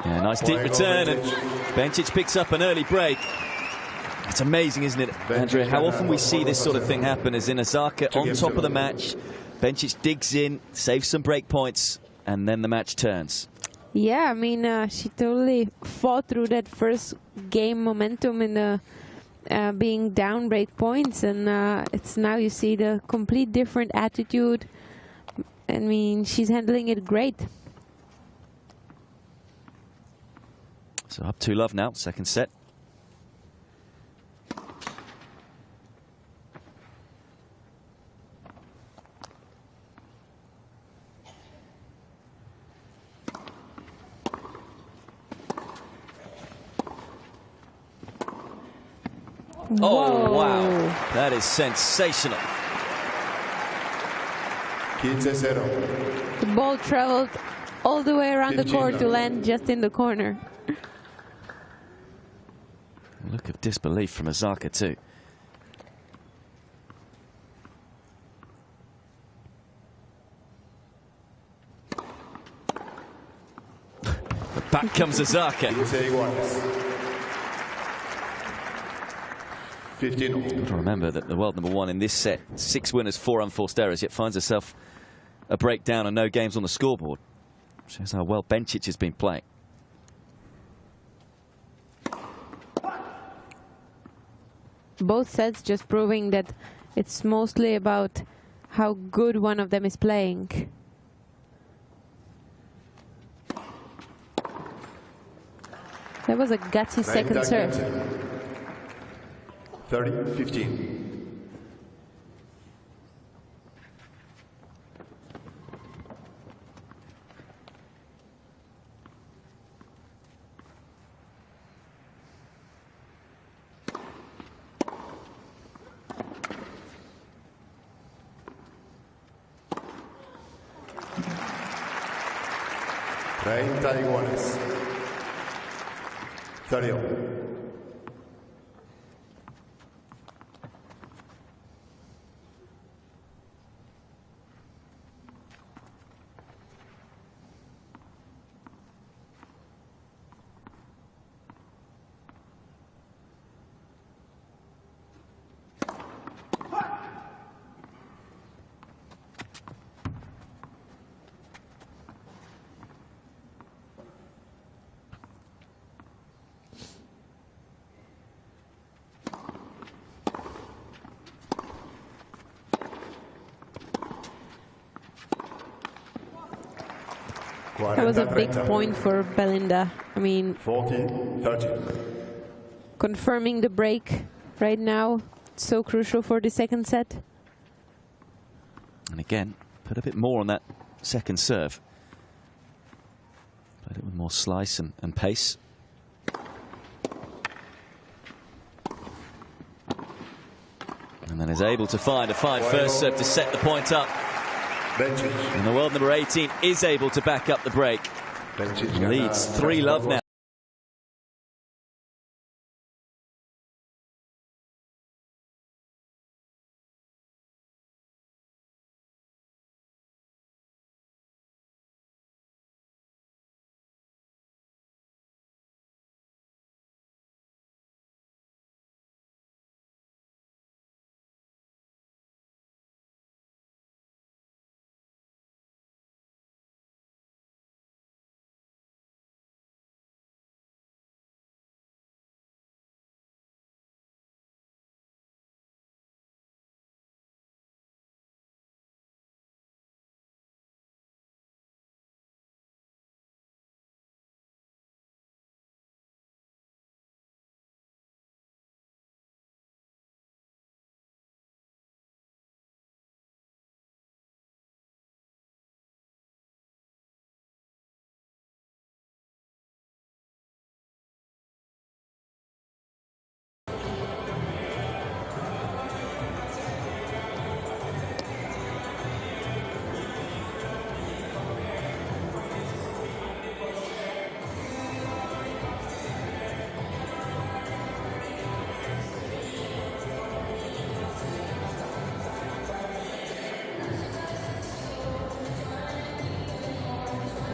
Yeah, nice deep return, and Bencic picks up an early break. It's amazing, isn't it, Andrea, how often we see this sort of thing happen, as in Osaka on top of the match. Bencic digs in, saves some break points, and then the match turns. Yeah, I mean, she totally fought through that first game momentum in the being down break points, and it's now you see the complete different attitude. I mean, she's handling it great. So up 2-love now, second set. Oh, wow. That is sensational. 15-0. The ball traveled all the way around the court to land just in the corner. Look of disbelief from Osaka too. Back comes Osaka. 15. Got to remember that the world #1 in this set, 6 winners, 4 unforced errors, yet finds herself a breakdown and no games on the scoreboard. Shows how well Bencic has been playing. both sets, just proving that it's mostly about how good one of them is playing. That was a gutsy second serve. 30-15. Iguales. 30. That was a big point for Belinda. I mean, 40-30. Confirming the break right now, so crucial for the second set. And again, put a bit more on that second serve. Played it with more slice and pace. And then is able to find a fine first serve to set the point up. And the world number 18 is able to back up the break. Leads 3-love now.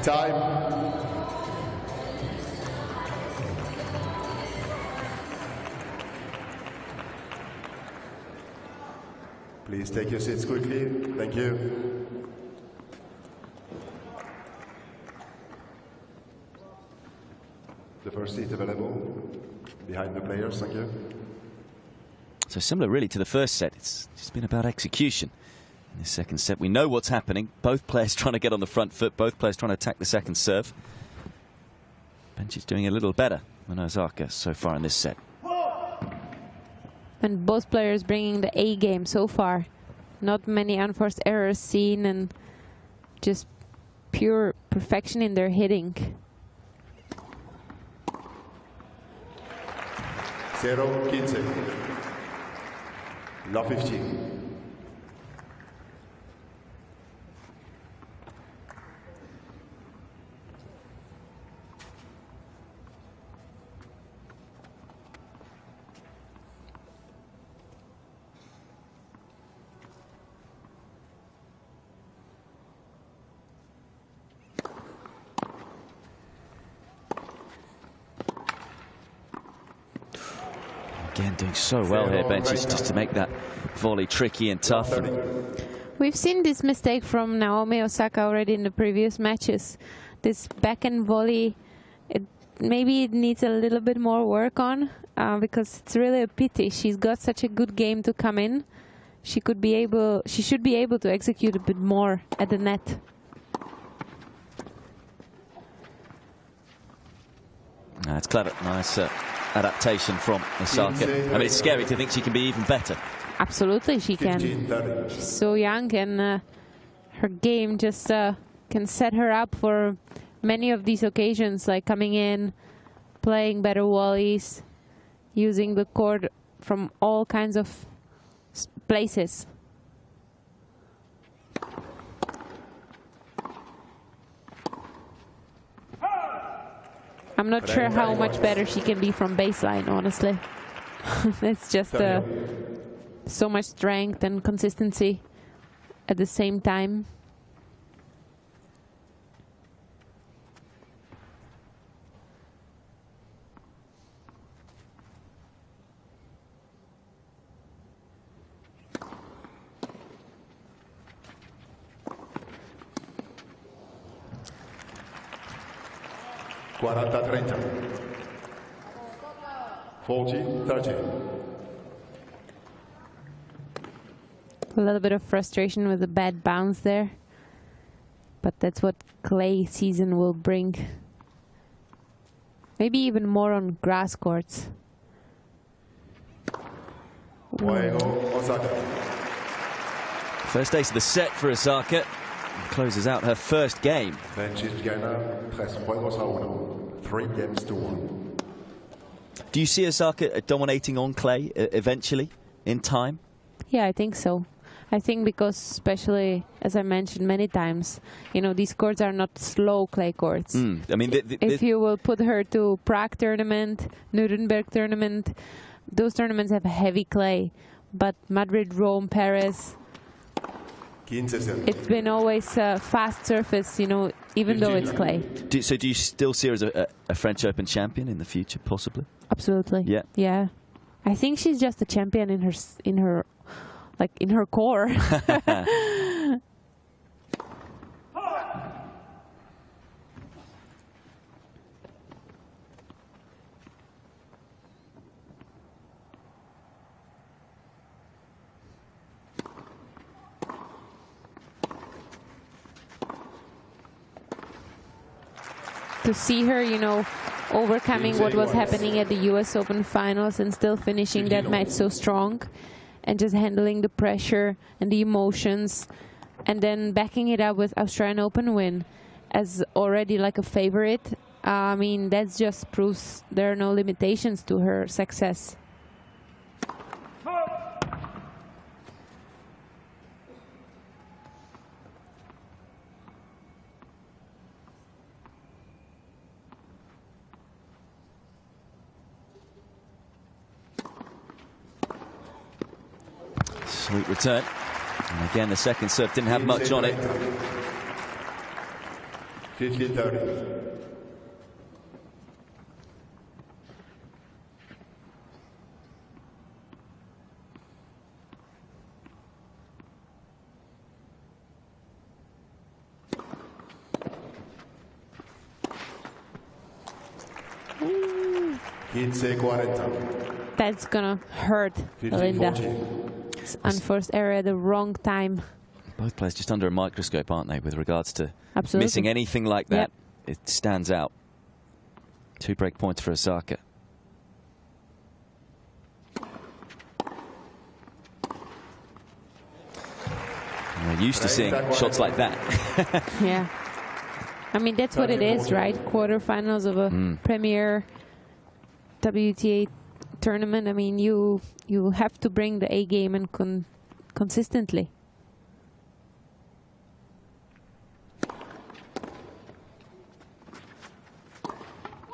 Time. Please take your seats quickly. Thank you. The first seat available behind the players. Thank you. So similar really to the first set. It's just been about execution. In the second set, we know what's happening. Both players trying to get on the front foot. Both players trying to attack the second serve. Bencic doing a little better than Osaka so far in this set. And both players bringing the A game so far. Not many unforced errors seen, and just pure perfection in their hitting. 0-15. Love 15. Again, doing so well here, Bencic, just to make that volley tricky and tough. We've seen this mistake from Naomi Osaka already in the previous matches. This backhand volley, it maybe it needs a little bit more work on, because it's really a pity. She's got such a good game to come in. She should be able to execute a bit more at the net. That's clever. Nice adaptation from Osaka. I mean, it's scary to think she can be even better. Absolutely, she can. She's so young, and her game just can set her up for many of these occasions, like coming in, playing better volleys, using the court from all kinds of places. I'm not sure how much better she can be from baseline, honestly. It's just so much strength and consistency at the same time. Quaranta-30. 40-30. A little bit of frustration with a bad bounce there, but that's what clay season will bring. Maybe even more on grass courts. Osaka. First ace of the set for Osaka. Closes out her first game. Bencic gana 3-1. 3 games to 1. Do you see Osaka dominating on clay eventually, in time? Yeah, I think so. I think because, especially, as I mentioned many times, you know, these courts are not slow clay courts. I mean, if you will put her to Prague tournament, Nuremberg tournament, those tournaments have heavy clay. But Madrid, Rome, Paris, it's been always fast surface, you know, even though it's clay. So do you still see her as a French Open champion in the future, possibly? Absolutely. Yeah. Yeah. I think she's just a champion in her core. To see her, you know, overcoming what was happening at the US Open finals and still finishing that match so strong and just handling the pressure and the emotions and then backing it up with Australian Open win as already like a favorite. I mean, that just proves there are no limitations to her success. Sweet return. And again, the second serve didn't have much on it. 50-30. That's gonna hurt Belinda. Unforced error at the wrong time. Both players just under a microscope, aren't they, with regards to Absolutely. missing anything like that? Yep. It stands out. 2 break points for Osaka. We're used to seeing shots like that. Yeah. I mean, that's what it is, right? Quarterfinals of a premier WTA tournament. I mean, you have to bring the A game and consistently.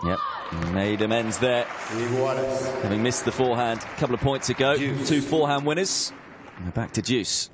Yep, made amends there. Having missed the forehand a couple of points ago. 2 forehand winners. And we're back to deuce.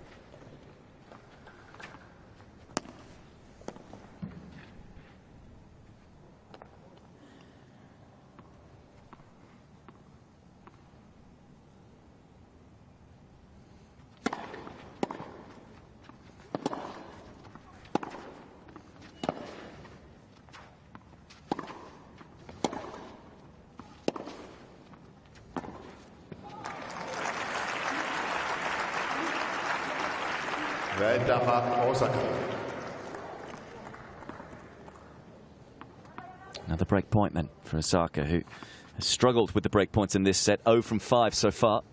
Osaka. Another break point then for Osaka, who has struggled with the break points in this set. 0 from 5 so far.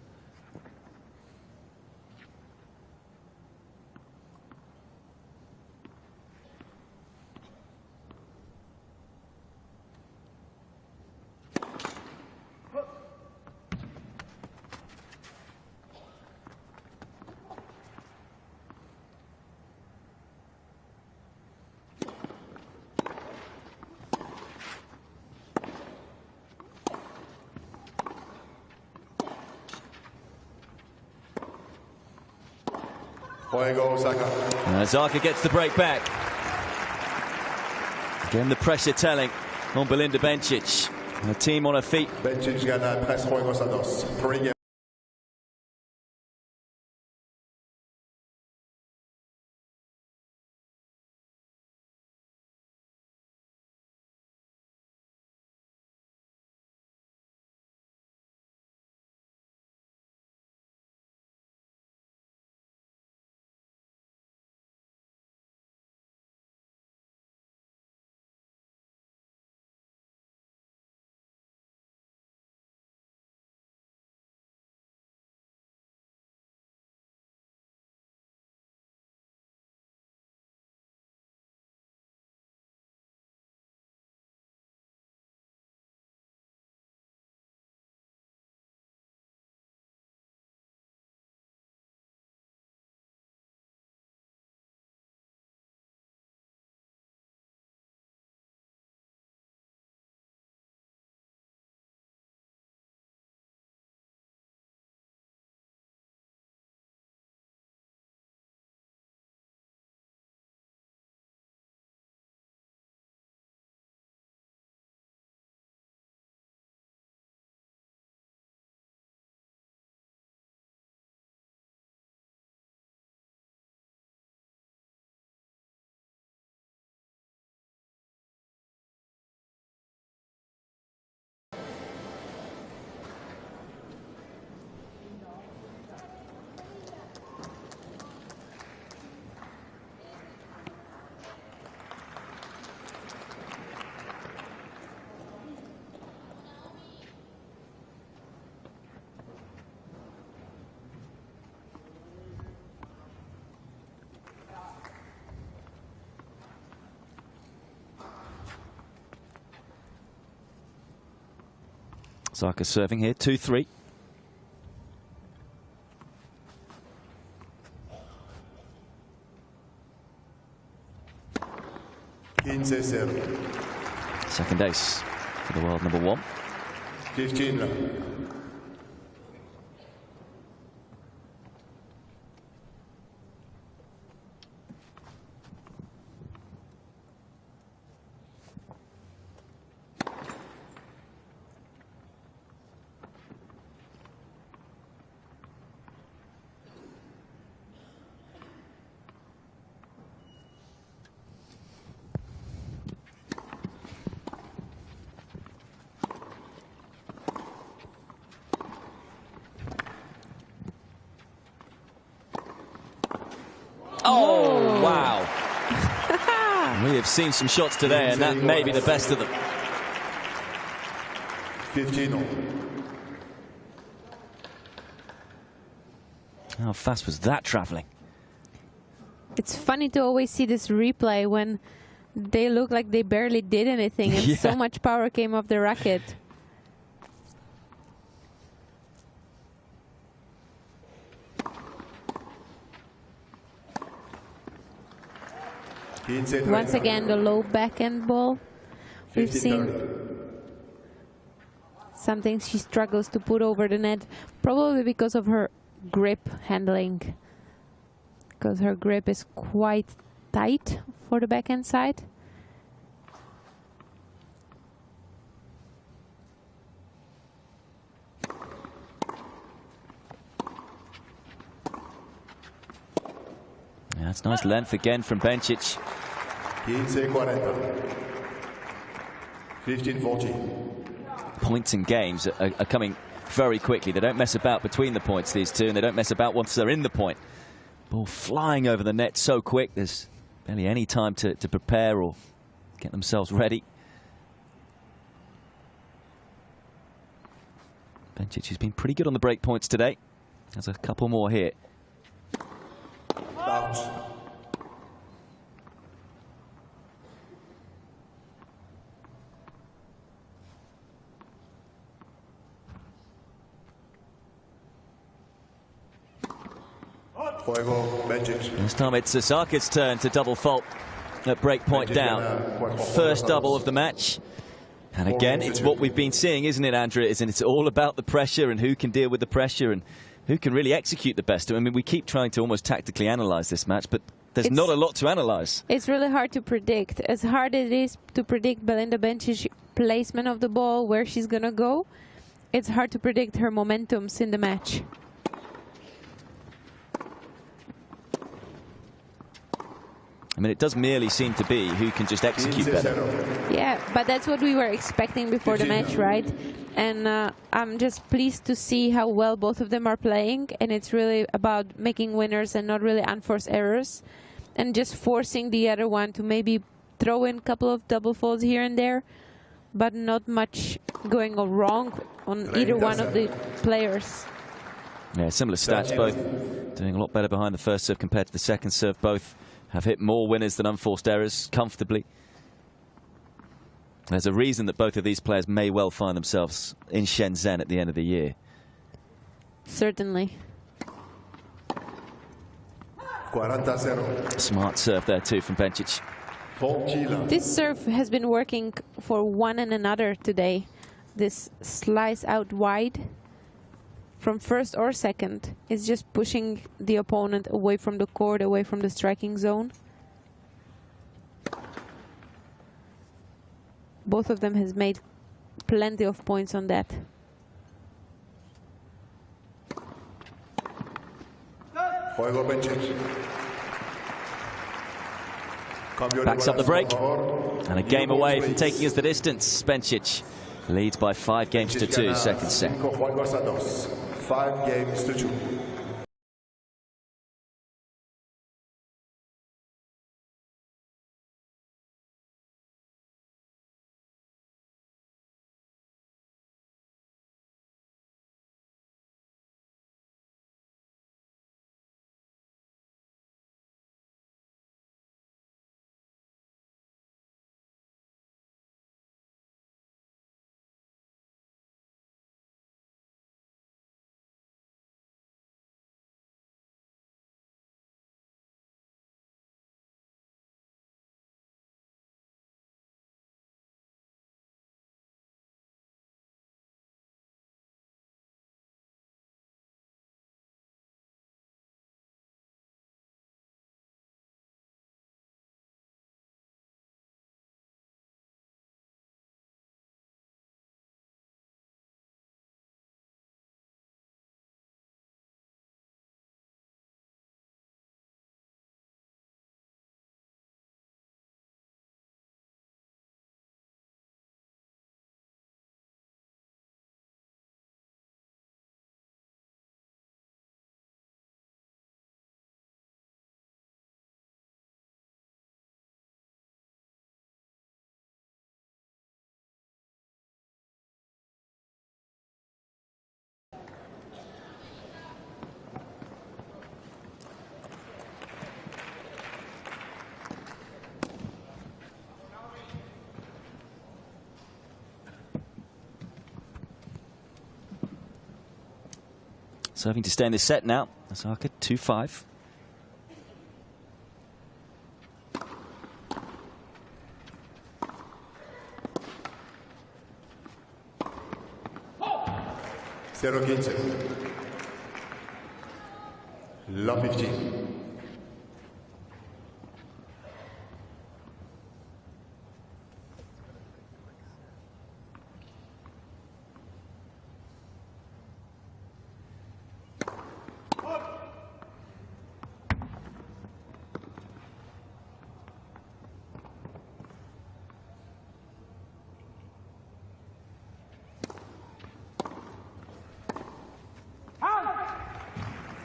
Osaka gets the break back. Again, the pressure telling on Belinda Bencic. The team on her feet. Bencic gana press juegos a dos. 3 games. Osaka serving here, 2-3. Second ace for the world number 1. 15. Oh, wow. We have seen some shots today, and that may be the best of them. 15. How fast was that traveling? It's funny to always see this replay when they look like they barely did anything and so much power came off the racket. Once again, the low backhand ball. We've seen something she struggles to put over the net, probably because of her grip handling, because her grip is quite tight for the backhand side. Yeah, that's nice length again from Bencic. 15-40. Points and games are coming very quickly. They don't mess about between the points, these two, and they don't mess about once they're in the point. Ball flying over the net so quick, there's barely any time to prepare or get themselves ready. Bencic has been pretty good on the break points today. There's a couple more here. Out. This time it's Osaka's turn to double fault at break point down. First double of the match. And again, it's what we've been seeing, isn't it, Andrea? It's all about the pressure and who can deal with the pressure and who can really execute the best. I mean, we keep trying to almost tactically analyze this match, but there's not a lot to analyze. It's really hard to predict. As hard as it is to predict Belinda Bencic's placement of the ball, where she's going to go, it's hard to predict her momentums in the match. I mean, it does merely seem to be who can just execute better. Yeah, but that's what we were expecting before the match, right? And I'm just pleased to see how well both of them are playing. And it's really about making winners and not really unforced errors. And just forcing the other one to maybe throw in a couple of double faults here and there. But not much going wrong on either one of the players. Yeah, similar stats, both doing a lot better behind the first serve compared to the second serve. Both have hit more winners than unforced errors comfortably. There's a reason that both of these players may well find themselves in Shenzhen at the end of the year. Certainly. Smart serve there too from Bencic. This serve has been working for one and another today. This slice out wide from first or second is just pushing the opponent away from the court, away from the striking zone. Both of them has made plenty of points on that. Backs up the break. And a game away from taking us the distance. Bencic leads by 5 games to 2, second set. 5 games to 2. Serving to stay in this set now. Osaka 2-5. Zero 15. Love 15.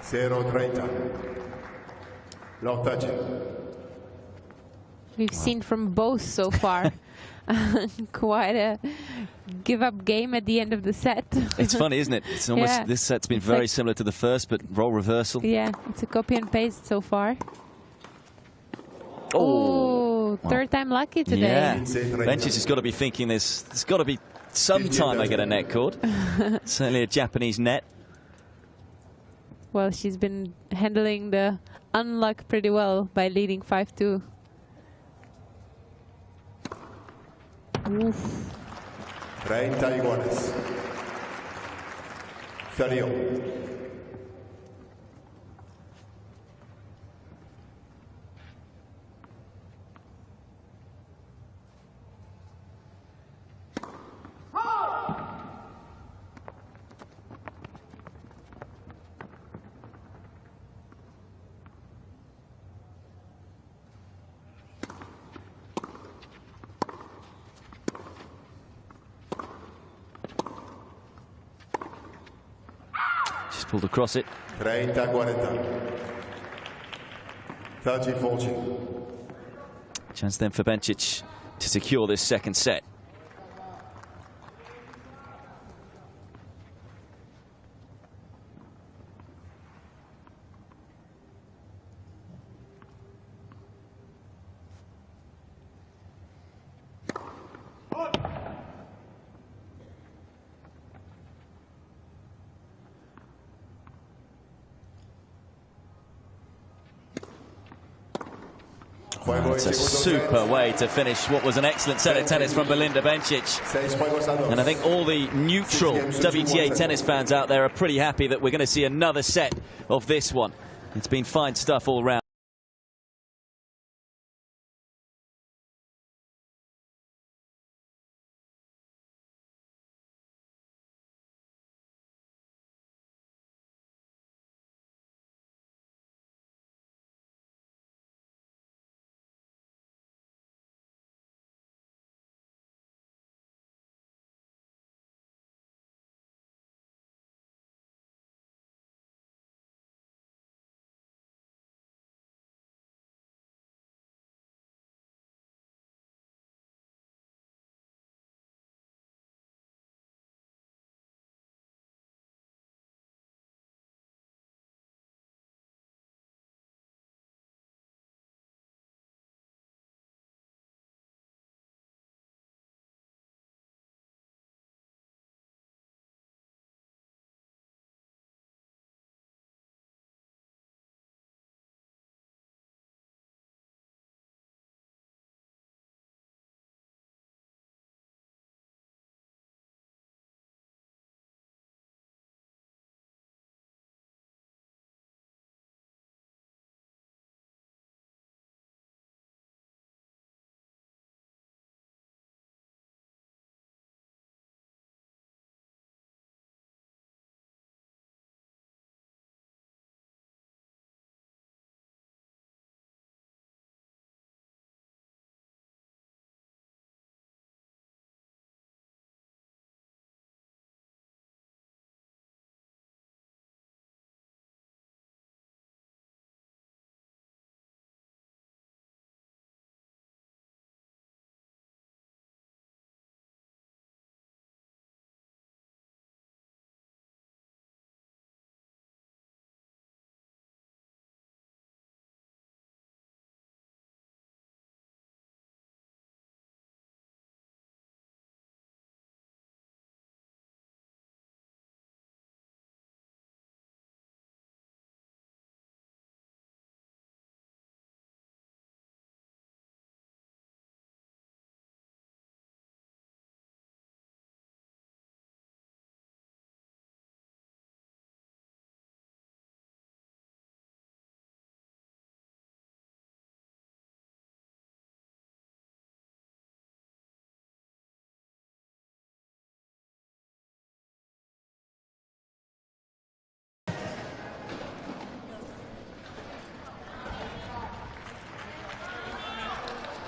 Zero 30. Love 30. We've seen from both so far. Quite a give-up game at the end of the set. It's funny, isn't it? It's almost, Yeah. this set's been It's very like, similar to the first, but role reversal. yeah, it's a copy and paste so far. Oh, Oh, third time lucky today. Yeah, Bencic has got to be thinking there's got to be some time I get a net cord. Certainly a Japanese net. Well, she's been handling the unluck pretty well by leading 5-2. Oof. 30 iguales. 30. Just pulled across it. 30-40. 30-40. Chance then for Bencic to secure this second set. It's a super way to finish what was an excellent set of tennis from Belinda Bencic. And I think all the neutral WTA tennis fans out there are pretty happy that we're going to see another set of this one. It's been fine stuff all round.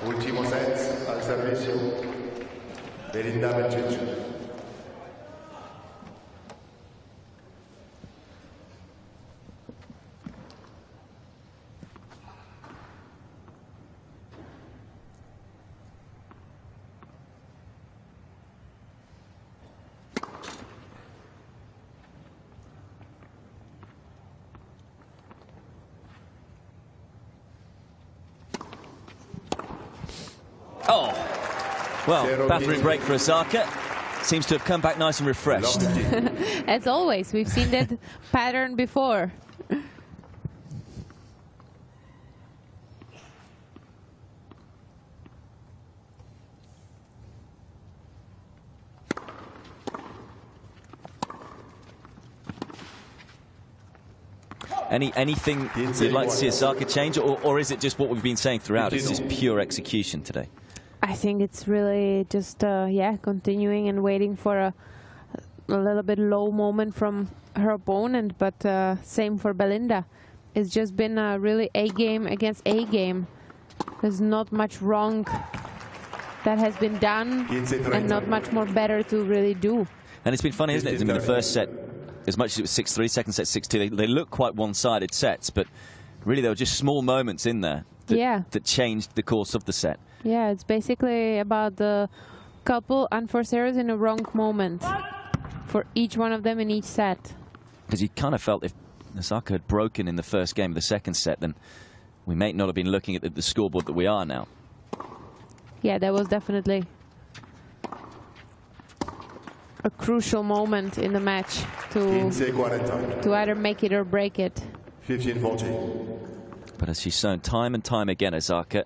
Ultimo set al servizio. Belinda Bencic. Oh, well, bathroom break for Osaka. Seems to have come back nice and refreshed. As always, we've seen that pattern before. Anything you'd like to see Osaka change, or is it just what we've been saying throughout? It's just pure execution today. I think it's really just, yeah, continuing and waiting for a little bit low moment from her opponent, but same for Belinda. It's just been a really A game against A game. There's not much wrong that has been done and not much more better to really do. And it's been funny, isn't it? I mean, the first set, as much as it was 6-3, second set 6-2, they look quite one-sided sets, but really there were just small moments in there that changed the course of the set. Yeah, it's basically about the couple unforced errors in a wrong moment for each one of them in each set. Because you kind of felt if Osaka had broken in the first game of the second set, then we may not have been looking at the scoreboard that we are now. Yeah, that was definitely a crucial moment in the match to either make it or break it. 15-14. But as she's shown time and time again, Osaka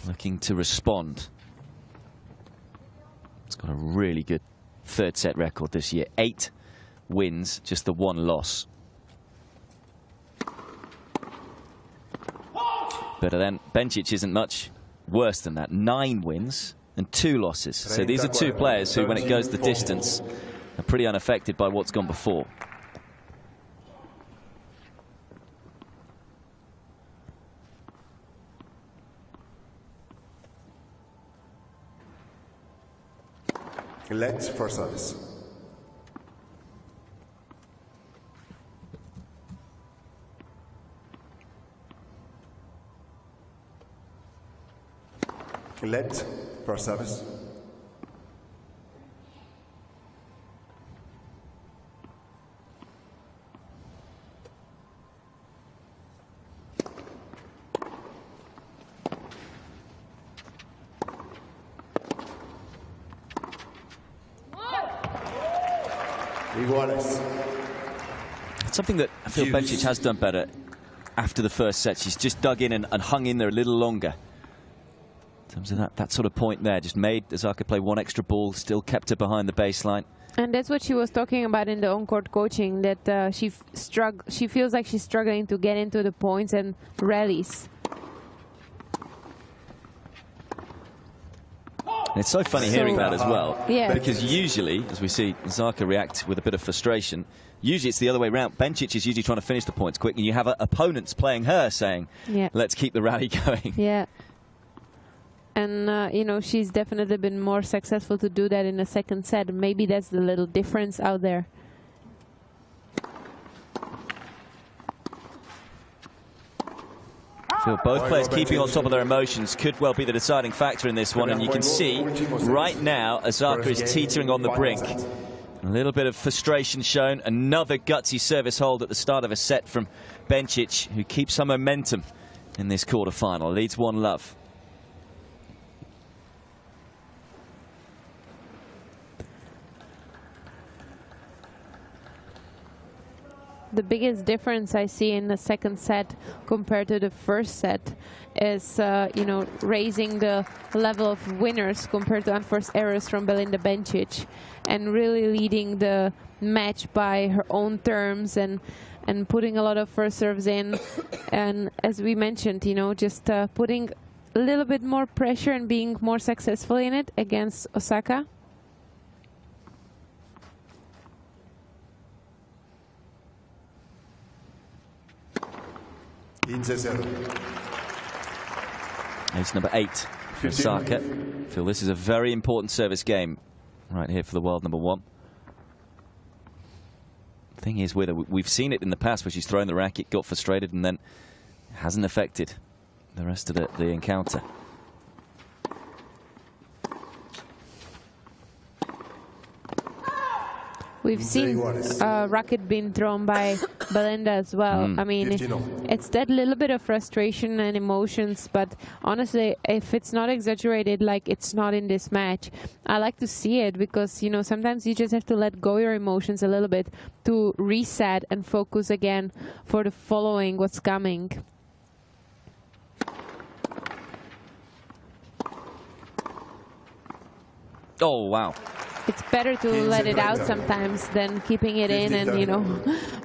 looking to respond. It's got a really good third set record this year. 8 wins, just the 1 loss. But then Bencic isn't much worse than that. 9 wins and 2 losses. So these are 2 players who, when it goes the distance, are pretty unaffected by what's gone before. Let's for service. Let for service. It's something that I feel Bencic has done better after the first set. She's just dug in and hung in there a little longer. In terms of that sort of point there, just made Osaka play 1 extra ball, still kept her behind the baseline. And that's what she was talking about in the on-court coaching, that she feels like she's struggling to get into the points and rallies. And it's so funny hearing that as well, yeah. Because usually, as we see Osaka react with a bit of frustration, usually it's the other way around. Bencic is usually trying to finish the points quick, and you have opponents playing her saying, let's keep the rally going. Yeah. And, you know, she's definitely been more successful to do that in the second set. Maybe that's the little difference out there. I feel both players keeping on top of their emotions could well be the deciding factor in this one. And you can see right now Osaka is teetering on the brink. A little bit of frustration shown. Another gutsy service hold at the start of a set from Bencic, who keeps some momentum in this quarterfinal. Leads 1-love. The biggest difference I see in the second set compared to the first set is, you know, raising the level of winners compared to unforced errors from Belinda Bencic, and really leading the match by her own terms and putting a lot of first serves in. And as we mentioned, you know, just putting a little bit more pressure and being more successful in it against Osaka. Ace number 8 for Osaka. I feel this is a very important service game right here for the world number 1. Thing is with her, we've seen it in the past where she's thrown the racket, got frustrated, and then hasn't affected the rest of the encounter. We've seen a racket being thrown by Belinda as well. I mean, it's that little bit of frustration and emotions, but honestly, if it's not exaggerated, like it's not in this match, I like to see it because, you know, sometimes you just have to let go your emotions a little bit to reset and focus again for the following, what's coming. Oh, wow. It's better to let it out sometimes than keeping it in and, you know,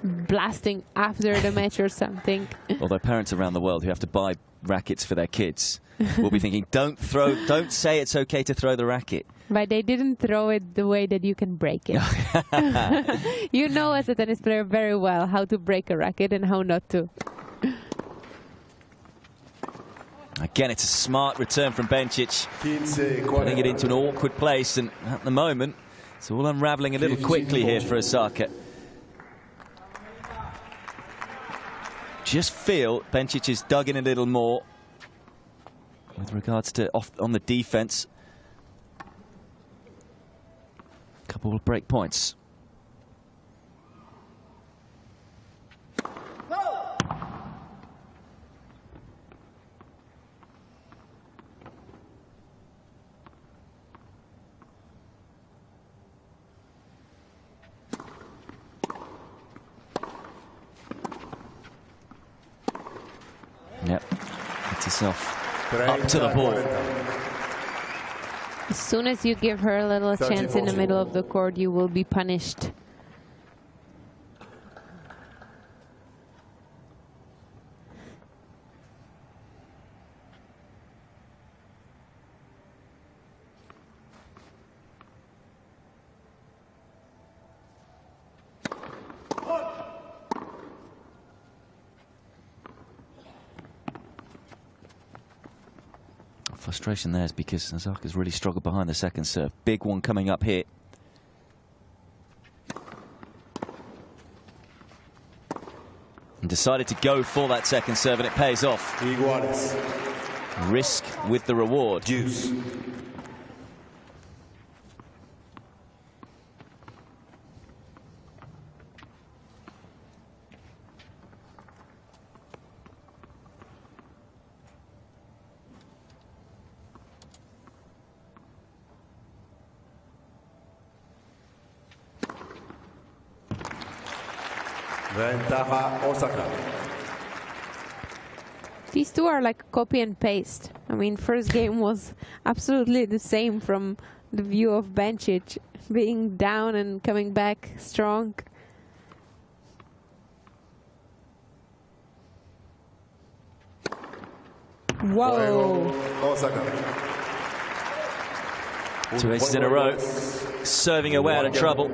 blasting after the match or something. Although parents around the world who have to buy rackets for their kids will be thinking, don't say it's okay to throw the racket. But they didn't throw it the way that you can break it. You know, as a tennis player very well how to break a racket and how not to. Again, it's a smart return from Bencic, putting it into an awkward place, and at the moment, it's all unraveling a little quickly here for Osaka. Just feel Bencic has dug in a little more with regards to on the defense. Couple of break points. Yep, gets herself up to the ball. As soon as you give her a little chance in the middle of the court, you will be punished. Frustration there is because Osaka's really struggled behind the second serve. Big one coming up here. And decided to go for that second serve, and it pays off. Risk with the reward. Deuce. Ventaja Osaka. These two are like copy and paste. I mean, first game was absolutely the same from the view of Bencic, being down and coming back strong. Whoa! Osaka. 2 aces in a row, serving away out of trouble.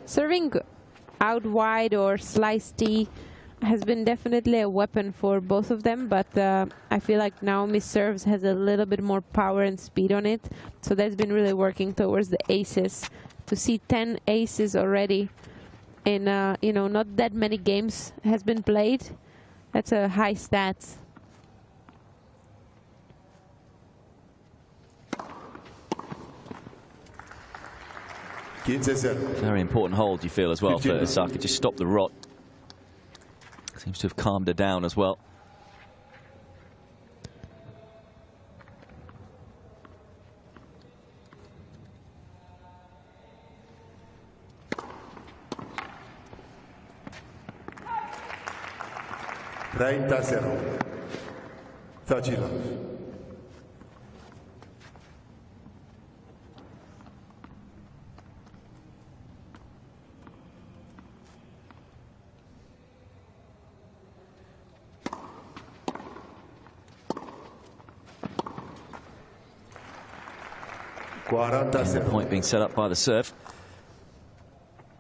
Serving out wide or slice T has been definitely a weapon for both of them, but I feel like Naomi's serves has a little bit more power and speed on it, so that's been really working towards the aces. To see 10 aces already in you know, not that many games has been played, that's a high stat. Very important hold, you feel, as well, for Osaka. Just stop the rot. Seems to have calmed her down as well. And the point being set up by the serve.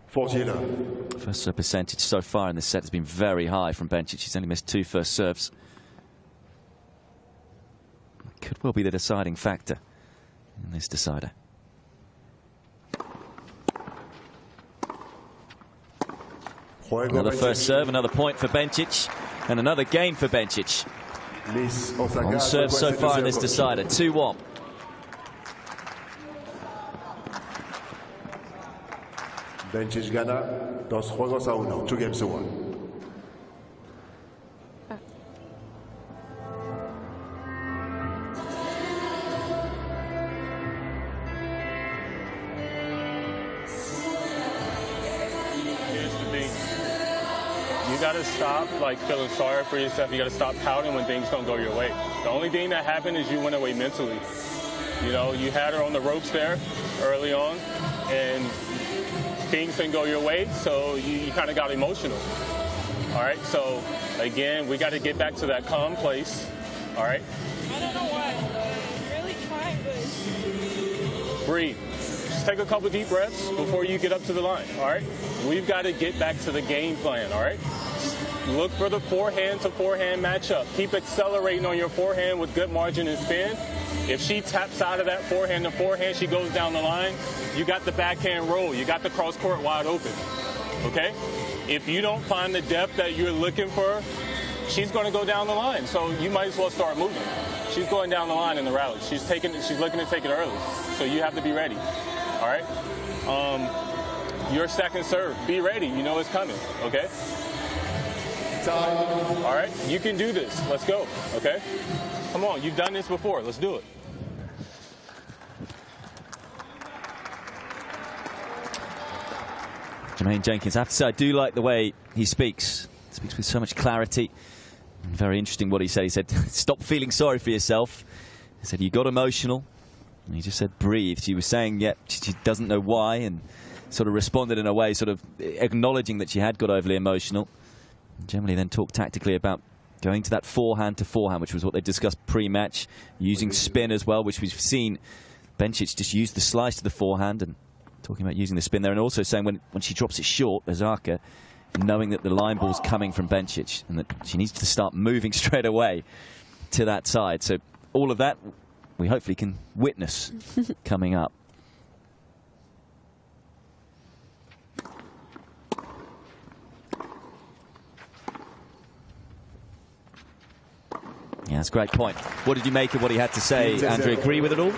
First serve percentage so far in this set has been very high from Bencic. She's only missed 2 first serves. Could well be the deciding factor in this decider. Another first serve, another point for Bencic, and another game for Bencic. On serve so far in this decider, 2-1. Bencic gana 2 juegos a 1. 2 games to 1. Here's the thing. You gotta stop like feeling sorry for yourself. You gotta stop pouting when things don't go your way. The only thing that happened is you went away mentally. You know, you had her on the ropes there early on, and things didn't go your way, so you kind of got emotional. All right, so again, we got to get back to that calm place. All right. I don't know why. I'm really trying, but Breathe. Just take a couple deep breaths before you get up to the line. All right. We've got to get back to the game plan. All right. Look for the forehand to forehand matchup. Keep accelerating on your forehand with good margin and spin. If she taps out of that forehand to forehand, she goes down the line, you got the backhand roll. You got the cross court wide open. Okay? If you don't find the depth that you're looking for, she's going to go down the line. So you might as well start moving. She's going down the line in the rally. She's looking to take it early. So you have to be ready. All right? Your second serve, be ready. You know it's coming. Okay? Time. All right? You can do this. Let's go. Okay? Come on, you've done this before. Let's do it. Jermaine Jenkins, I have to say, I do like the way he speaks. He speaks with so much clarity. And very interesting what he said. He said, stop feeling sorry for yourself. He said, you got emotional. And he just said, breathe. She was saying, yeah, she doesn't know why, and sort of responded in a way, sort of acknowledging that she had got overly emotional. And generally then talked tactically about going to that forehand to forehand, which was what they discussed pre-match, using spin as well, which we've seen Bencic just use the slice to the forehand, and talking about using the spin there, and also saying when she drops it short, Osaka, knowing that the line ball's coming from Bencic and that she needs to start moving straight away to that side. So all of that we hopefully can witness coming up. Yeah, that's a great point. What did you make of what he had to say, Andrew? Agree with it all?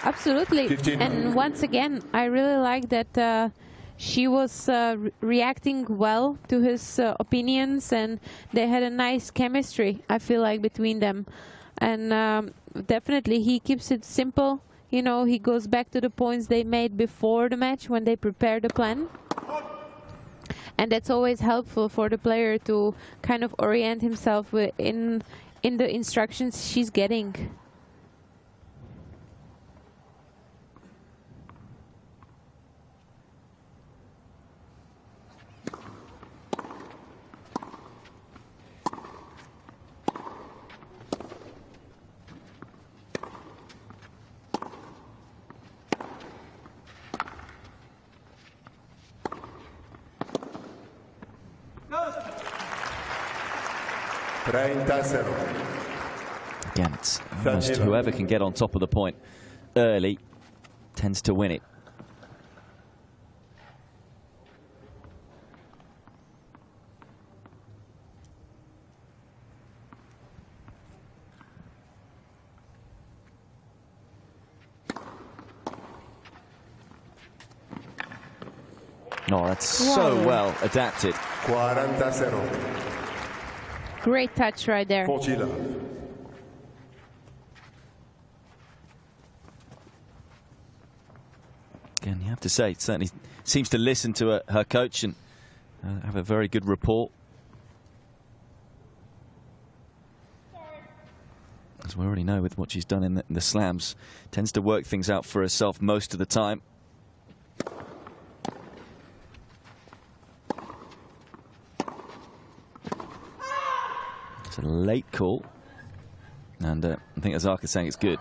Absolutely. 15. And once again, I really like that she was reacting well to his opinions, and they had a nice chemistry, I feel like, between them. And definitely he keeps it simple. You know, he goes back to the points they made before the match when they prepared the plan. And that's always helpful for the player to kind of orient himself in the instructions she's getting. Again, it's almost whoever can get on top of the point early tends to win it. Oh, that's so well adapted. 40-0. Great touch right there. 40 love. Again, you have to say, it certainly seems to listen to her coach and have a very good rapport. As we already know with what she's done in the slams, tends to work things out for herself most of the time. It's a late call, and I think Osaka's saying it's good.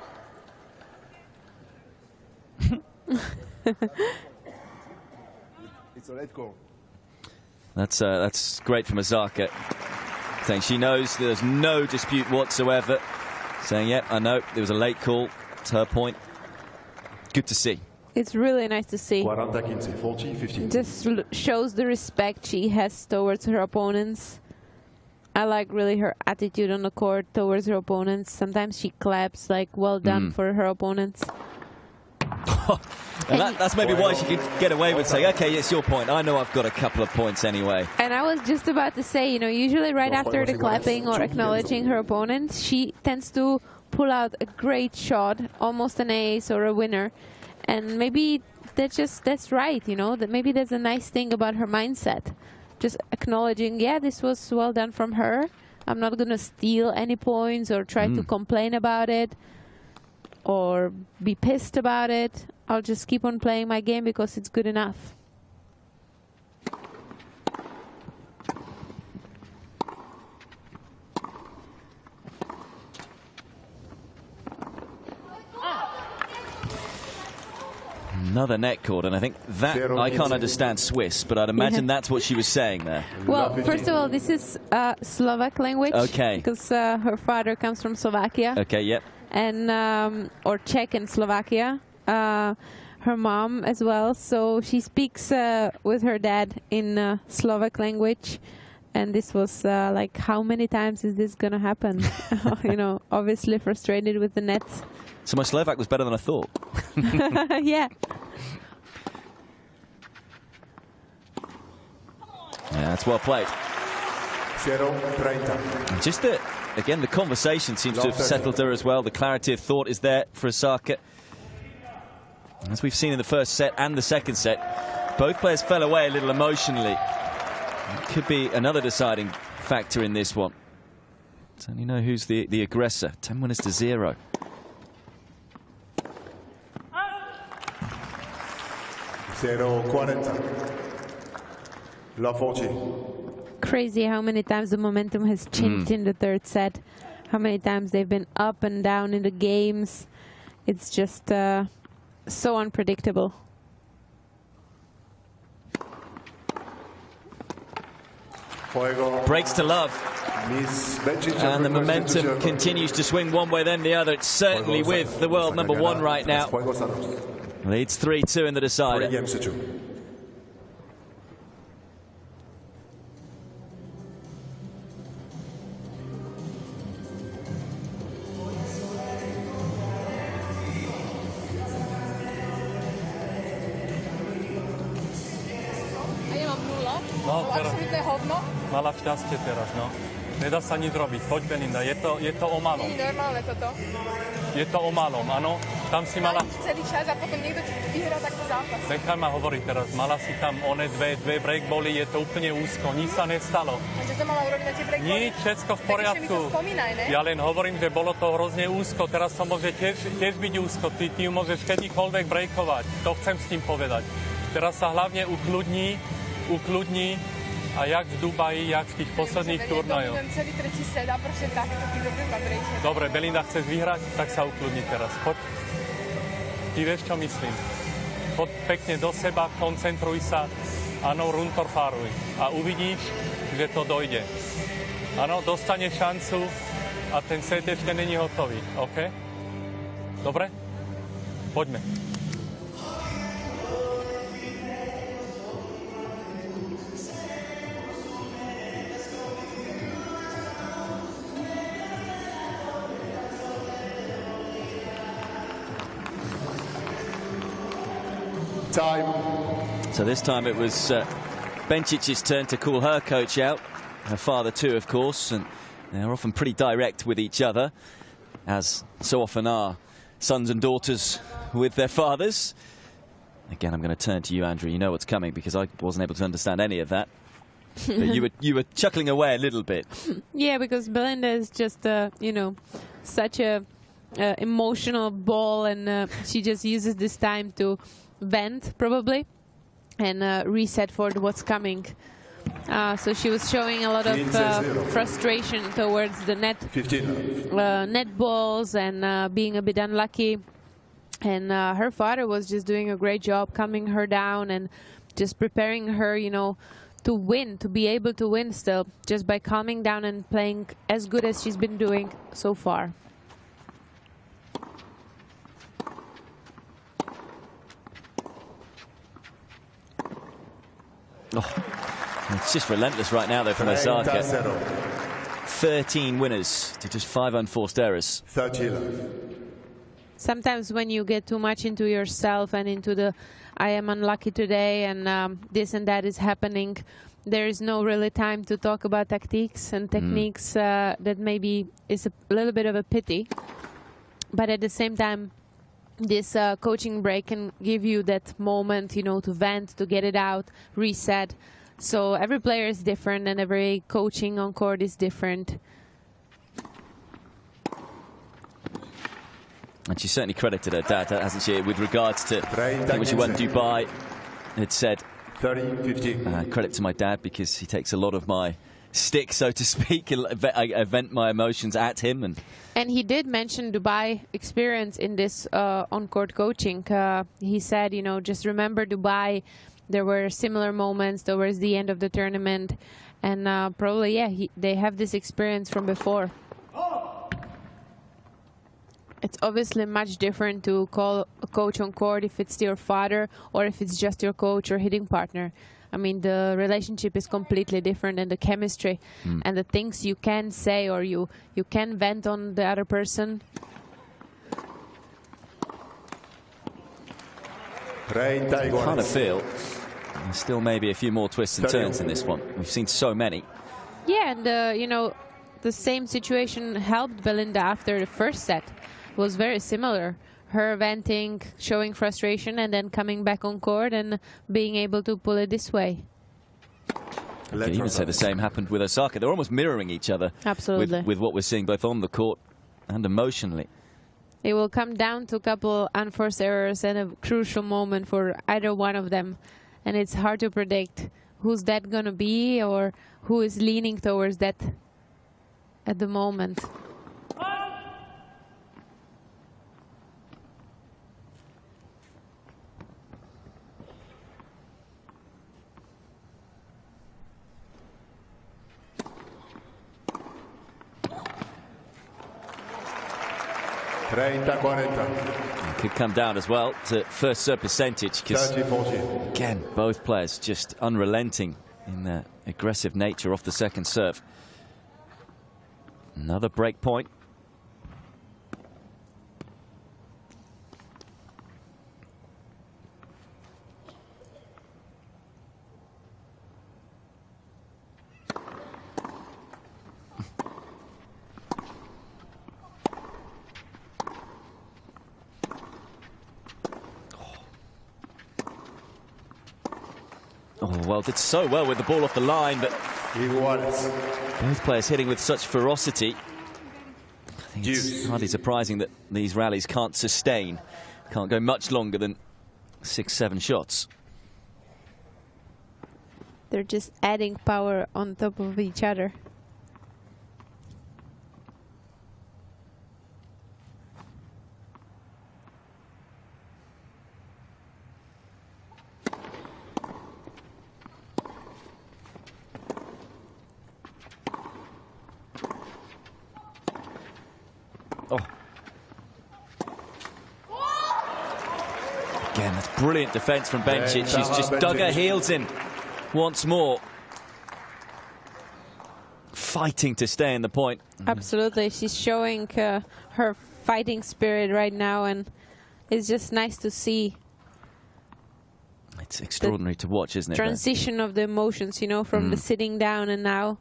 It's a late call. That's great from Osaka, saying she knows there's no dispute whatsoever. Saying, yep, I know there was a late call. It's her point. Good to see. It's really nice to see. 40-15. 40-15. Just shows the respect she has towards her opponents. I like really her attitude on the court towards her opponents. Sometimes she claps like well done for her opponents. And that's maybe why she could get away with saying, okay, it's your point. I know I've got a couple of points anyway. And I was just about to say, you know, usually right after the clapping or acknowledging her opponent, she tends to pull out a great shot, almost an ace or a winner. And maybe that's right, you know, that maybe there's a nice thing about her mindset. Just acknowledging, yeah, this was well done from her. I'm not going to steal any points or try to complain about it or be pissed about it. I'll just keep on playing my game because it's good enough. Another net cord, and I think that I can't understand Swiss, but I'd imagine that's what she was saying there. Well, first of all, this is Slovak language. Okay. Because her father comes from Slovakia. Okay, yep. And or Czech and Slovakia. Her mom as well. So she speaks with her dad in Slovak language. And this was like, how many times is this gonna happen? You know, obviously frustrated with the nets. So my Slovak was better than I thought. Yeah. Yeah, that's well played. And just again, the conversation seems to have settled her as well. The clarity of thought is there for Osaka. As we've seen in the first set and the second set, both players fell away a little emotionally. It could be another deciding factor in this one. Don't you know who's the aggressor? 10 winners to 0. Crazy how many times the momentum has changed in the third set. How many times they've been up and down in the games. It's just so unpredictable. Breaks to love. And the momentum continues to swing one way then the other. It's certainly with the world number 1 right now. Leads 3-2 in the decider. No, mala šťastie teraz, no. Nedá sa nič robiť. Poď, Belinda, je to o malom. Nie je normálne toto. Je to o malom, áno. Tam si mala... Celý čas a potom niekto vyhrá takto zápas. Nechaj ma hovoriť teraz. Mala si tam dve breakbally, je to úplne úzko. Nič sa nestalo. A čo som mala urobiť na tie breakbally? Nič, všetko v poriadku. Takže mi to spomínaj, ne? Ja len hovorím, že bolo to hrozne úzko. Teraz to môže tiež byť úzko. Ty ju môžeš kedykoľvek breakovať. To chcem s tým povedať. Teraz sa hlavne ukludní a jak v Dubaji, jak v tých posledných turnajoch. Celý tretí set a proste takéto breaky. Dobre, Belinda, chceš vyhrať? Tak sa ukludni teraz. Poď. Ty vieš, čo myslím. Poď pekne do seba, koncentruj sa. Áno, runterfáruj. A uvidíš, že to dojde. Áno, dostane šancu a ten set ešte není hotový. OK? Dobre? Poďme. Time. So this time it was Bencic's turn to call her coach out. Her father too, of course, and they're often pretty direct with each other, as so often are sons and daughters with their fathers. Again, I'm going to turn to you, Andrew. You know what's coming because I wasn't able to understand any of that. But you were chuckling away a little bit. Yeah, because Belinda is just you know, such a emotional ball, and she just uses this time to vent probably and reset for what's coming. So she was showing a lot of frustration towards the net balls and being a bit unlucky. And her father was just doing a great job calming her down and just preparing her, you know, to win, to be able to win still, just by calming down and playing as good as she's been doing so far. Oh, it's just relentless right now, though, from Osaka. 13 winners to just 5 unforced errors. 30 love. sometimes when you get too much into yourself and into the I am unlucky today and this and that is happening, there is no really time to talk about tactics and techniques. That maybe is a little bit of a pity. But at the same time, this coaching break can give you that moment, you know, to vent, to get it out, reset. So every player is different and every coaching on court is different. And she certainly credited her dad, hasn't she, with regards to when she went to Dubai, had said, 30-15. Credit to my dad because he takes a lot of my stick, so to speak. I vent my emotions at him. And he did mention Dubai experience in this on-court coaching. He said, you know, just remember Dubai. There were similar moments towards the end of the tournament. And probably, yeah, they have this experience from before. It's obviously much different to call a coach on court if it's your father or if it's just your coach or hitting partner. I mean, the relationship is completely different, and the chemistry and the things you can say or you can vent on the other person. I kind of feel there's still maybe a few more twists and turns in this one. We've seen so many. Yeah, and you know, the same situation helped Belinda after the first set. It was very similar. Her venting, showing frustration, and then coming back on court and being able to pull it this way. You can even say the same happened with Osaka. They're almost mirroring each other. Absolutely. With what we're seeing both on the court and emotionally. It will come down to a couple unforced errors and a crucial moment for either one of them. And it's hard to predict who's that going to be or who is leaning towards that at the moment. It could come down as well to first serve percentage because, again, both players just unrelenting in their aggressive nature off the second serve. Another break point. Well, did so well with the ball off the line, but both players hitting with such ferocity. I think it's hardly surprising that these rallies can't sustain, can't go much longer than 6-7 shots. They're just adding power on top of each other. Again, that's brilliant defence from bencic. She's just dug her heels in once more. Fighting to stay in the point. Absolutely. She's showing her fighting spirit right now, and it's just nice to see. It's extraordinary to watch, isn't it? Transition of the emotions, you know, from the sitting down and now.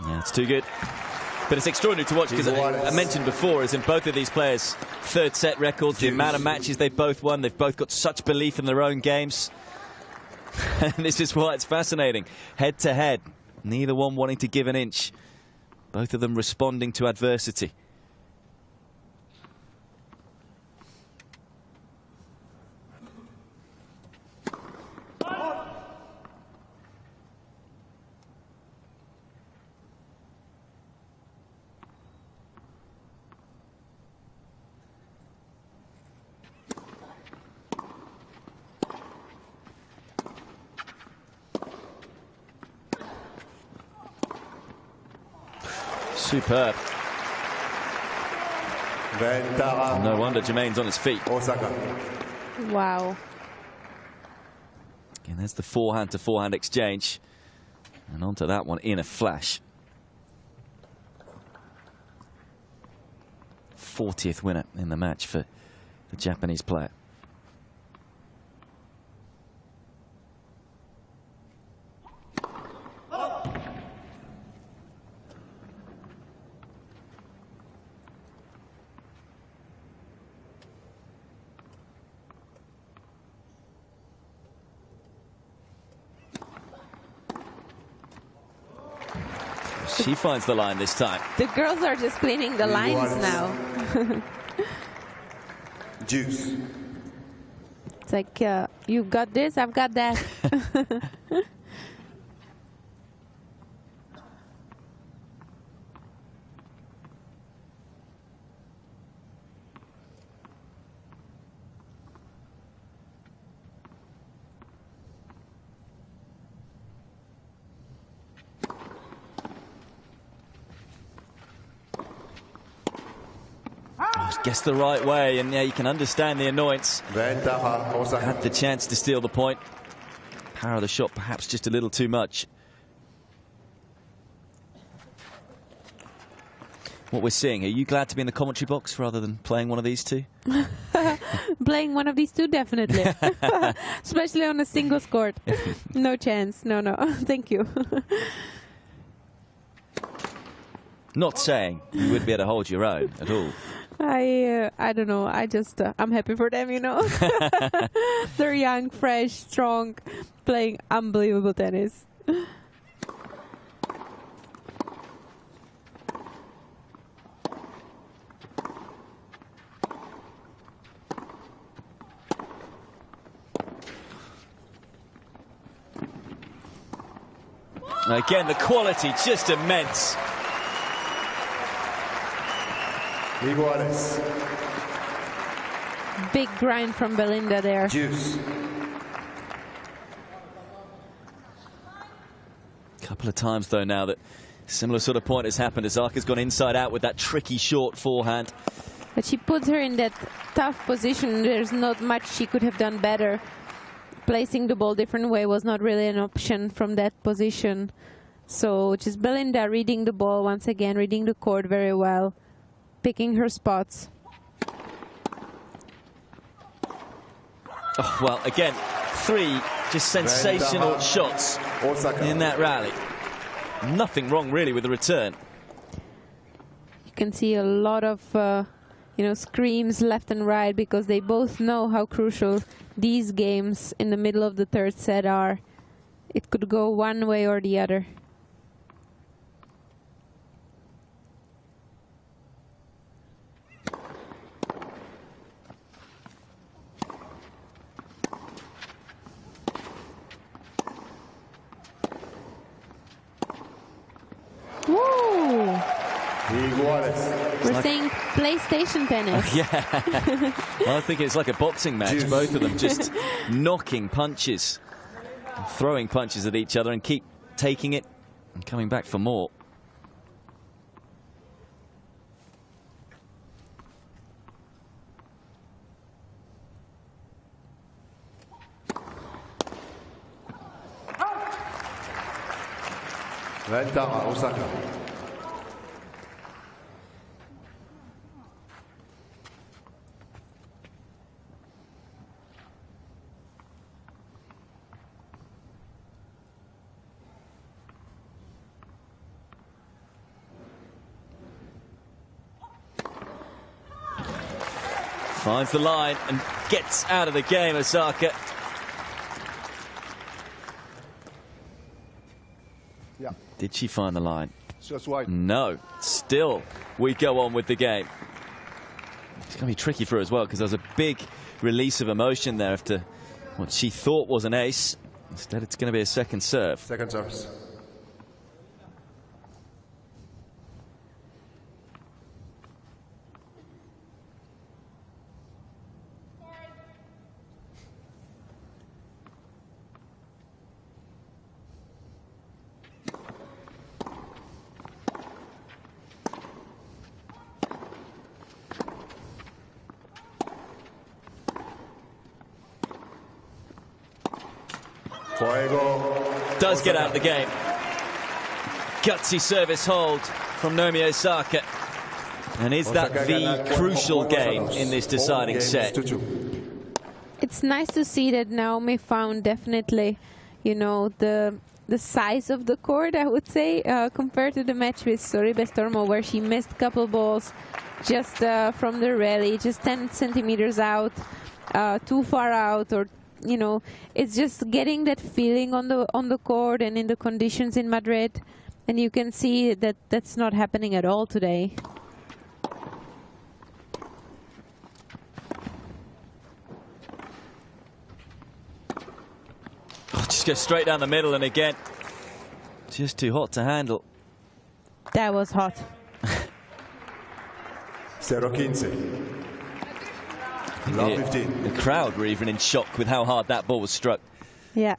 Yeah, it's too good. But it's extraordinary to watch because I mentioned before, as in both of these players' third set records, the amount of matches they've both won, they've both got such belief in their own games. And this is why it's fascinating. Head to head, neither one wanting to give an inch. Both of them responding to adversity. Superb. No wonder Jermaine's on his feet. Osaka. Wow. And there's the forehand to forehand exchange. And onto that one in a flash. 40th winner in the match for the Japanese player. She finds the line this time. The girls are just cleaning the lines now. Juice. It's like, you've got this, I've got that. Guess the right way, and yeah, you can understand the annoyance. Had the chance to steal the point. Power of the shot, perhaps just a little too much. What we're seeing, are you glad to be in the commentary box rather than playing one of these two? Playing one of these two, definitely. Especially on a singles court. No chance. No, no. Thank you. Not saying you wouldn't be able to hold your own at all. I don't know. I just I'm happy for them, you know. They're young, fresh, strong, playing unbelievable tennis. Again, the quality just immense. Big grind from Belinda there. Juice. Couple of times though now that similar sort of point has happened. Osaka's gone inside out with that tricky short forehand. But she puts her in that tough position. There's not much she could have done better. Placing the ball different way was not really an option from that position. So just Belinda reading the ball once again, reading the court very well, picking her spots. Oh, well, again, three just sensational shots in that rally. Nothing wrong, really, with the return. You can see a lot of, you know, screams left and right because they both know how crucial these games in the middle of the third set are. It could go one way or the other. Woo! We're saying PlayStation tennis. Yeah. Well, I think it's like a boxing match. Both of them just knocking punches, throwing punches at each other and keep taking it and coming back for more. Osaka. Finds the line and gets out of the game, Osaka. Yeah. Did she find the line? Just wide. No. Still, we go on with the game. It's going to be tricky for her as well because there's a big release of emotion there after what she thought was an ace. Instead, it's going to be a second serve. Second service. Does get out of the game. Gutsy service hold from Naomi Osaka. And is that the crucial game in this deciding set? It's nice to see that Naomi found definitely, you know, the size of the court, I would say, compared to the match with Sorribes Tormo, where she missed a couple balls just from the rally, just 10 centimeters out, too far out, or you know, it's just getting that feeling on the court and in the conditions in Madrid, and you can see that that's not happening at all today. Just go straight down the middle, and again, just too hot to handle. That was hot. 0-15. Love 15. The crowd were even in shock with how hard that ball was struck. Yeah.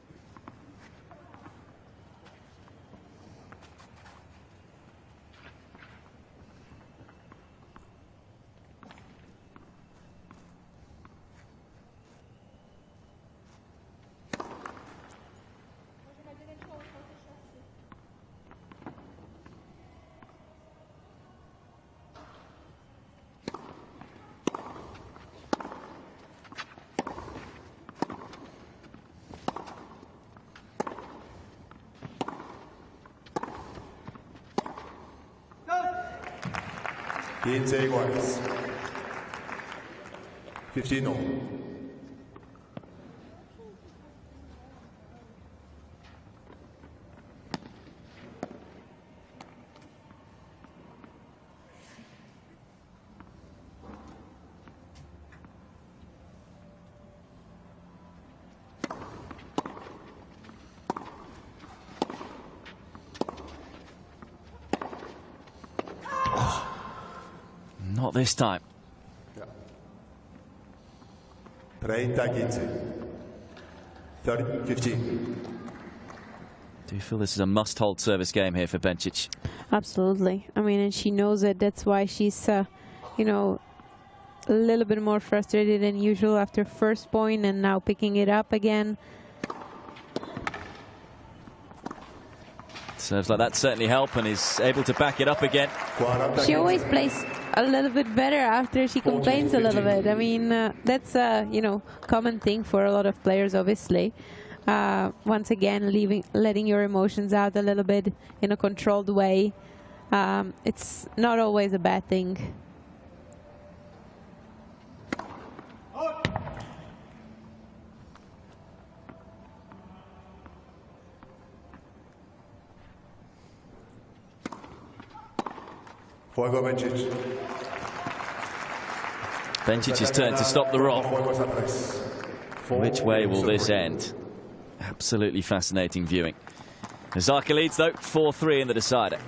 Iguales. 15-all. Not this time. 30-15. 30-15. Do you feel this is a must-hold service game here for Bencic? Absolutely. I mean, and she knows it. That's why she's, you know, a little bit more frustrated than usual after first point and now picking it up again. Serves like that certainly help, and is able to back it up again. She always plays a little bit better after she complains a little bit. I mean, that's a, you know, common thing for a lot of players, obviously. Once again, letting your emotions out a little bit in a controlled way. It's not always a bad thing. Fuego Bencic. Bencic's turn to stop the rock. Which way will this end? Absolutely fascinating viewing. Osaka leads though 4-3 in the decider.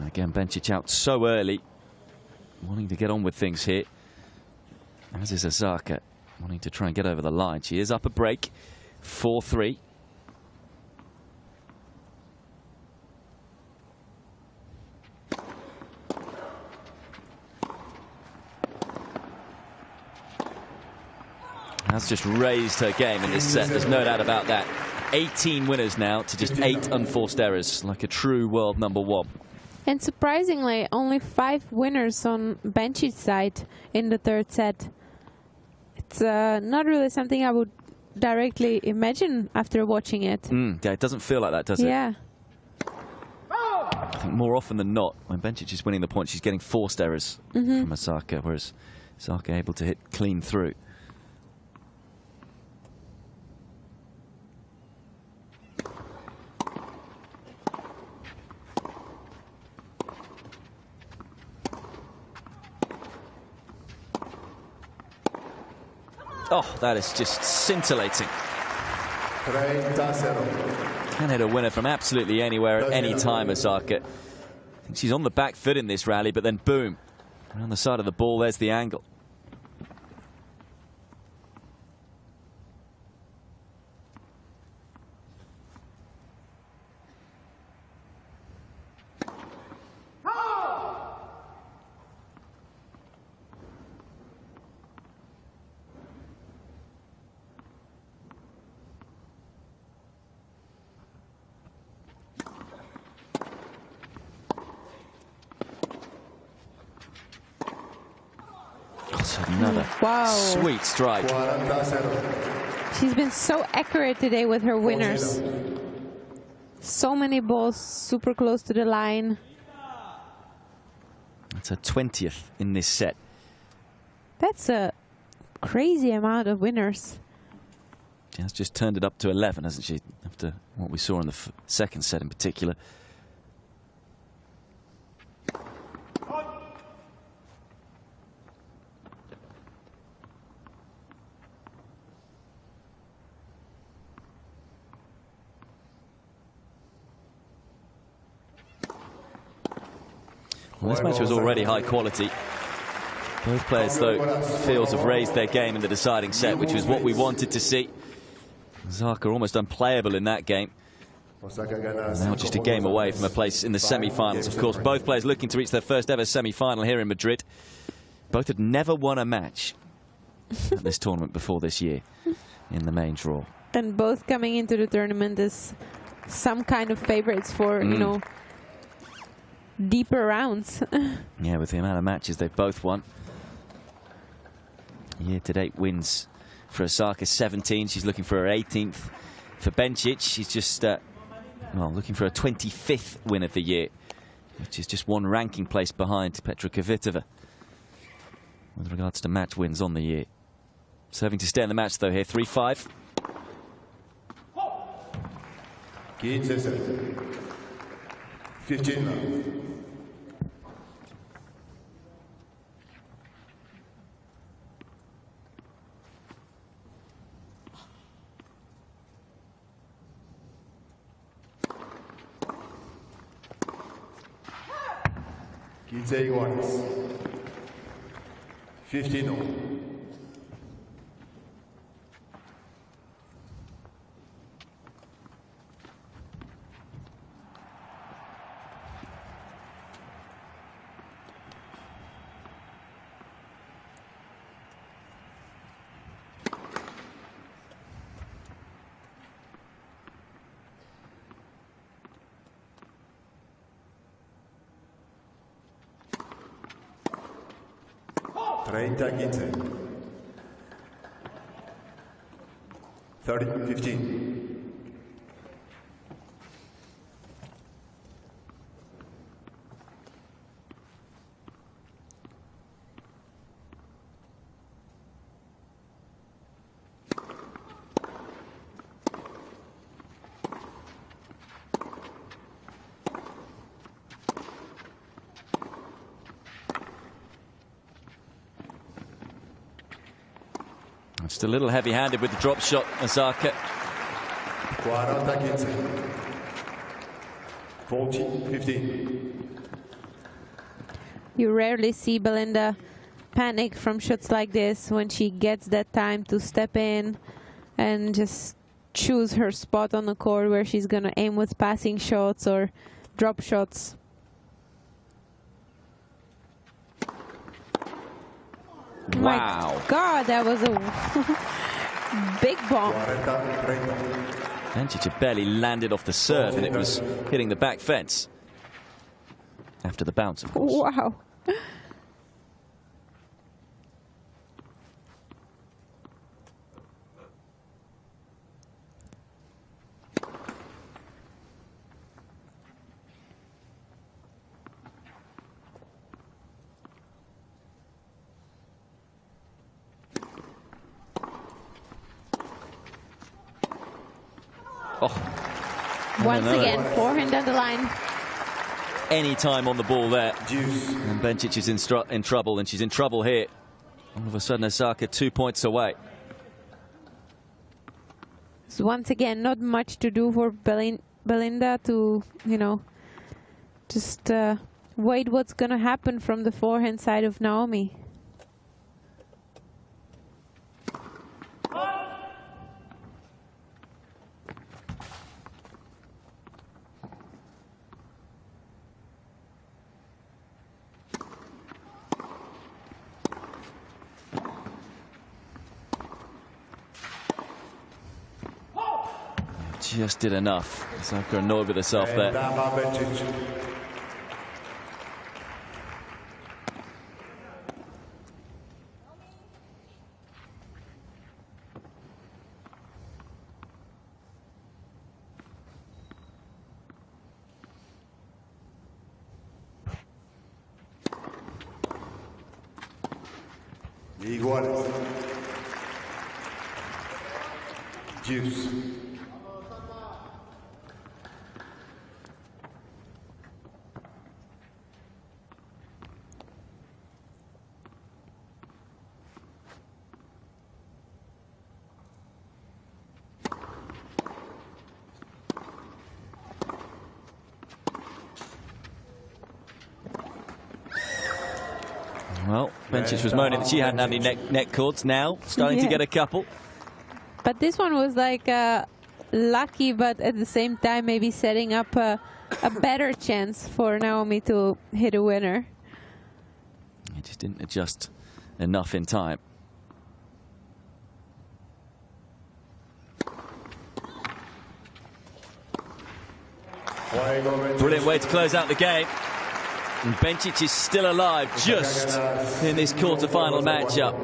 Again, Bencic out so early, wanting to get on with things here. As is Osaka, wanting to try and get over the line. She is up a break, 4-3. has just raised her game in this set. There's no doubt about that. 18 winners now to just 8 unforced errors, like a true world #1. And surprisingly, only 5 winners on Bencic's side in the third set. It's not really something I would directly imagine after watching it. Yeah, it doesn't feel like that, does it? Yeah. I think more often than not, when Bencic is winning the point, she's getting forced errors from Osaka, whereas Osaka able to hit clean through. Oh, that is just scintillating. Can hit a winner from absolutely anywhere at any time, Osaka. I think she's on the back foot in this rally, but then boom, around the side of the ball, there's the angle. Another sweet strike. She's been so accurate today with her winners. So many balls super close to the line. That's her 20th in this set. That's a crazy amount of winners. She has just turned it up to 11, hasn't she? After what we saw in the second set in particular. Well, this match was already high quality. Both players, though, feels have raised their game in the deciding set, which was what we wanted to see. Osaka almost unplayable in that game. Now just a game away from a place in the semi-finals. Of course, both players looking to reach their first ever semi-final here in Madrid. Both had never won a match at this tournament before this year in the main draw. And both coming into the tournament as some kind of favorites for, you know, deeper rounds. Yeah, with the amount of matches they've both won. Year-to-date wins for Osaka, 17. She's looking for her 18th. For Bencic, she's just, well, looking for a 25th win of the year, which is just one ranking place behind Petra Kvitova with regards to match wins on the year. Serving to stay in the match, though, here, 3-5. 15 now. Gizze iguales. 15 all. Gizze. 30-15. Just a little heavy-handed with the drop shot, Osaka. 40-15. You rarely see Belinda panic from shots like this when she gets that time to step in and just choose her spot on the court where she's going to aim with passing shots or drop shots. Wow. My God, that was a Big bomb. Bencic had barely landed off the serve, and it was hitting the back fence. After the bounce, of course. Wow. Oh. Once again, forehand down the line. Any time on the ball there. And Bencic is in trouble, and she's in trouble here. All of a sudden, Osaka 2 points away. So once again, not much to do for Belinda to, you know, just wait what's going to happen from the forehand side of Naomi. Just did enough. Osaka annoyed with herself there. Iguales. Juice. Well, Bencic was moaning that she hadn't had any net cords. Now starting to get a couple. But this one was like lucky, but at the same time maybe setting up a better chance for Naomi to hit a winner. He just didn't adjust enough in time. Brilliant way to close out the game. And Bencic is still alive just in this quarter-final matchup.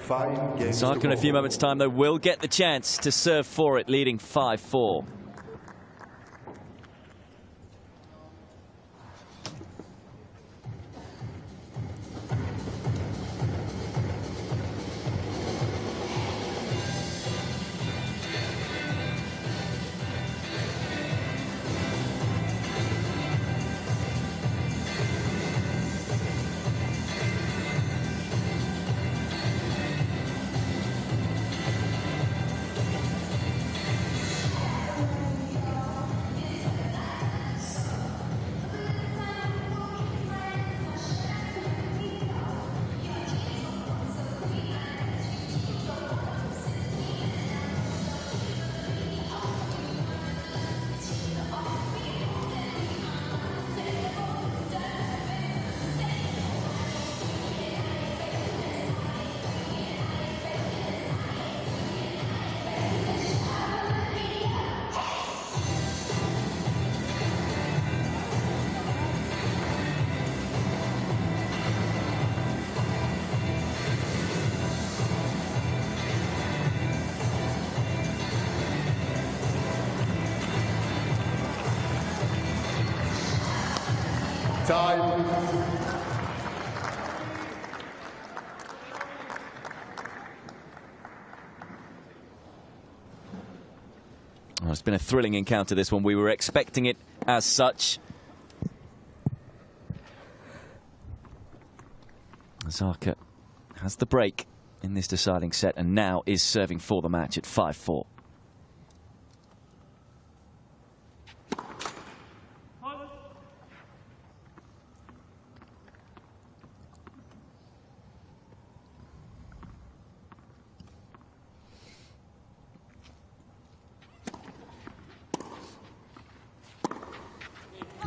Osaka in a few moments' time, though, will get the chance to serve for it, leading 5-4. Time. Well, it's been a thrilling encounter, this one. We were expecting it as such. Osaka has the break in this deciding set and now is serving for the match at 5-4.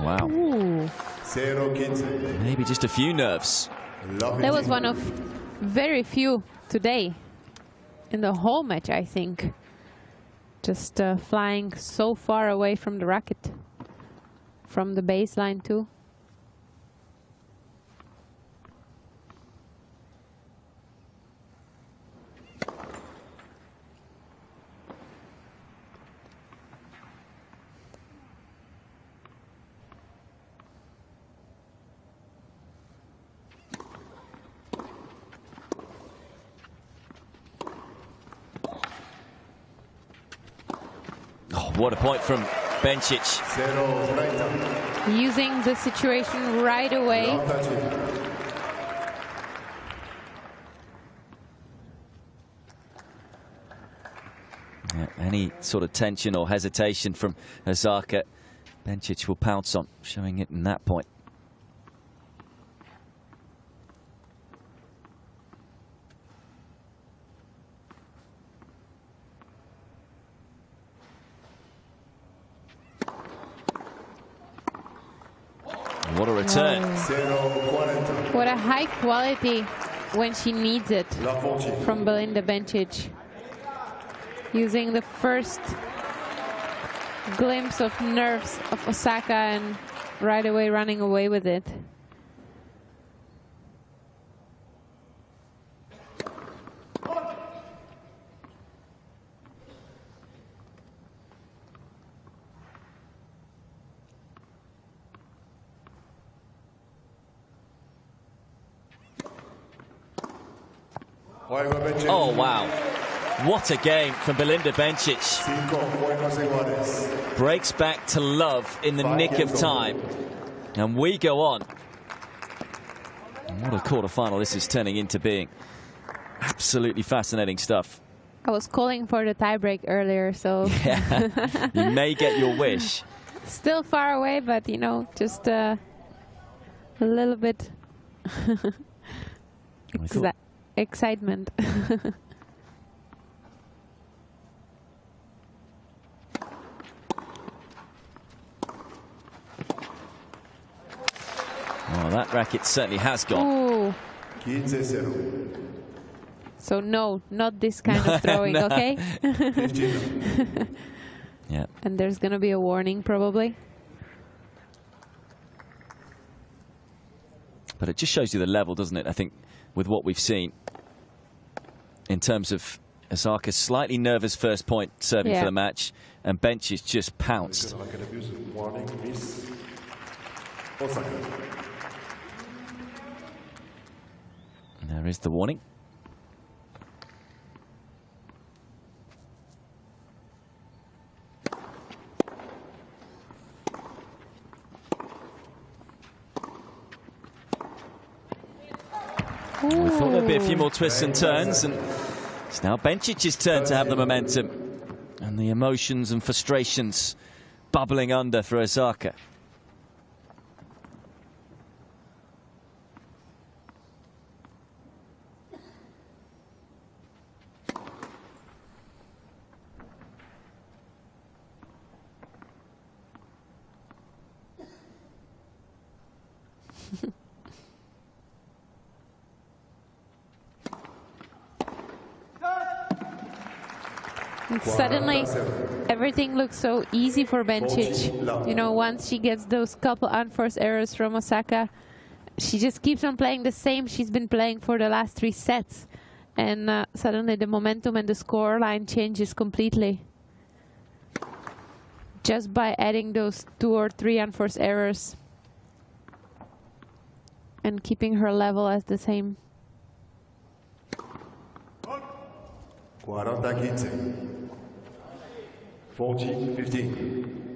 Wow. Ooh. Maybe just a few nerves. That was one of very few today. in the whole match, I think. Just flying so far away from the racket, from the baseline too. Oh, what a point from Bencic. Using the situation right away. Yeah, any sort of tension or hesitation from Osaka, Bencic will pounce on, showing it in that point. What a return. What a high quality when she needs it from Belinda Bencic. Using the first glimpse of nerves of Osaka and right away running away with it. Oh, wow. What a game from Belinda Bencic. Breaks back to love in the nick of time. And we go on. And what a quarterfinal this is turning into being. Absolutely fascinating stuff. I was calling for the tiebreak earlier, so... Yeah, you may get your wish. Still far away, but, you know, just a little bit excitement. Oh, that racket certainly has gone. Ooh. So no, not this kind of throwing, No. okay? Yeah. And there's going to be a warning probably. But it just shows you the level, doesn't it? I think with what we've seen in terms of Osaka's slightly nervous first point serving for the match, and Bencic just pounced. And there is the warning. We thought there'd be a few more twists and turns, and it's now Bencic's turn to have the momentum and the emotions and frustrations bubbling under for Osaka. And suddenly, everything looks so easy for Bencic. You know, once she gets those couple unforced errors from Osaka, she just keeps on playing the same she's been playing for the last 3 sets. And suddenly the momentum and the score line changes completely. Just by adding those 2 or 3 unforced errors. And keeping her level as the same. 40-15.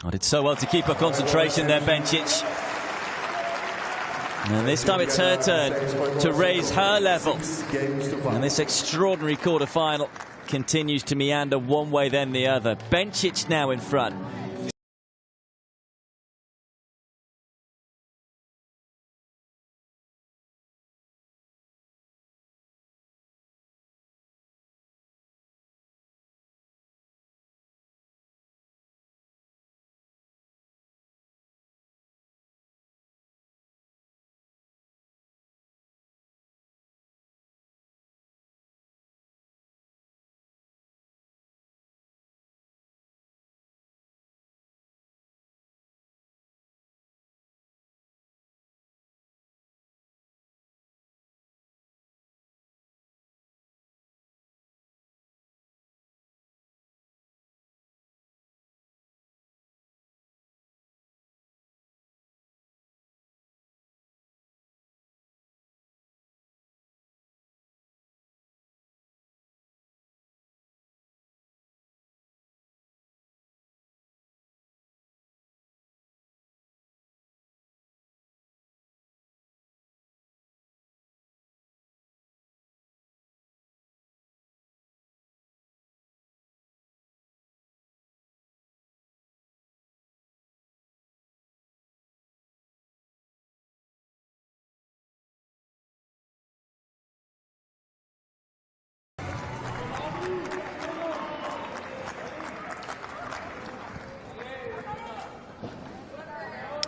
I did so well to keep her concentration there, Bencic. And this time it's her turn to raise her level. And this extraordinary quarter-final continues to meander one way then the other. Bencic now in front.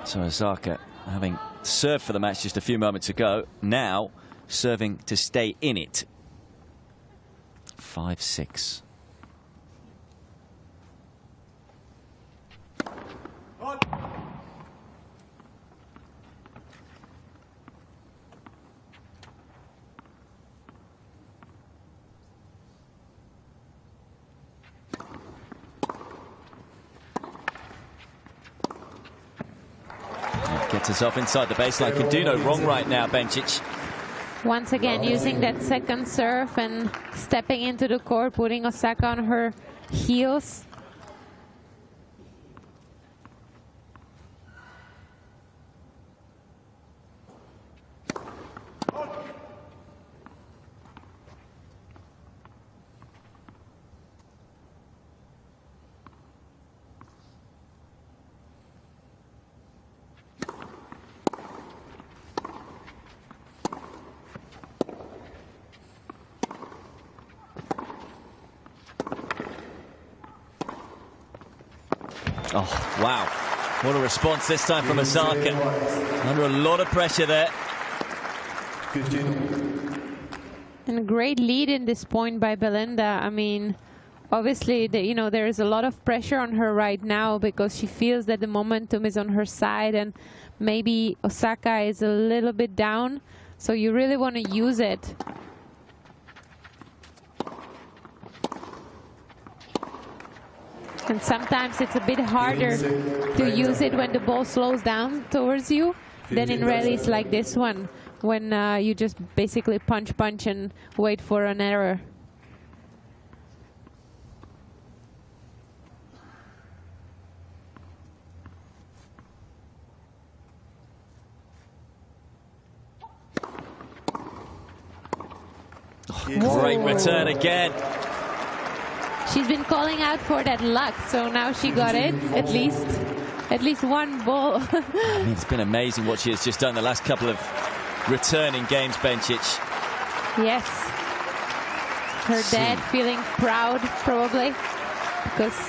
So Osaka, having served for the match just a few moments ago, now serving to stay in it. 5-6. Gets herself inside the baseline. Can do no wrong right now, Bencic. Once again, using that second serve and stepping into the court, putting Osaka on her heels. Oh, wow. What a response this time from Osaka. Under a lot of pressure there. 15. And a great lead in this point by Belinda. I mean, obviously, there is a lot of pressure on her right now because she feels that the momentum is on her side and maybe Osaka is a little bit down. So you really want to use it. And sometimes it's a bit harder to use it when the ball slows down towards you than in rallies like this one, when you just basically punch and wait for an error. Oh, great return again. She's been calling out for that luck, so now she got it, at least one ball. I mean, it's been amazing what she has just done the last couple of returning games, Bencic. Yes. Her dad feeling proud, probably, because,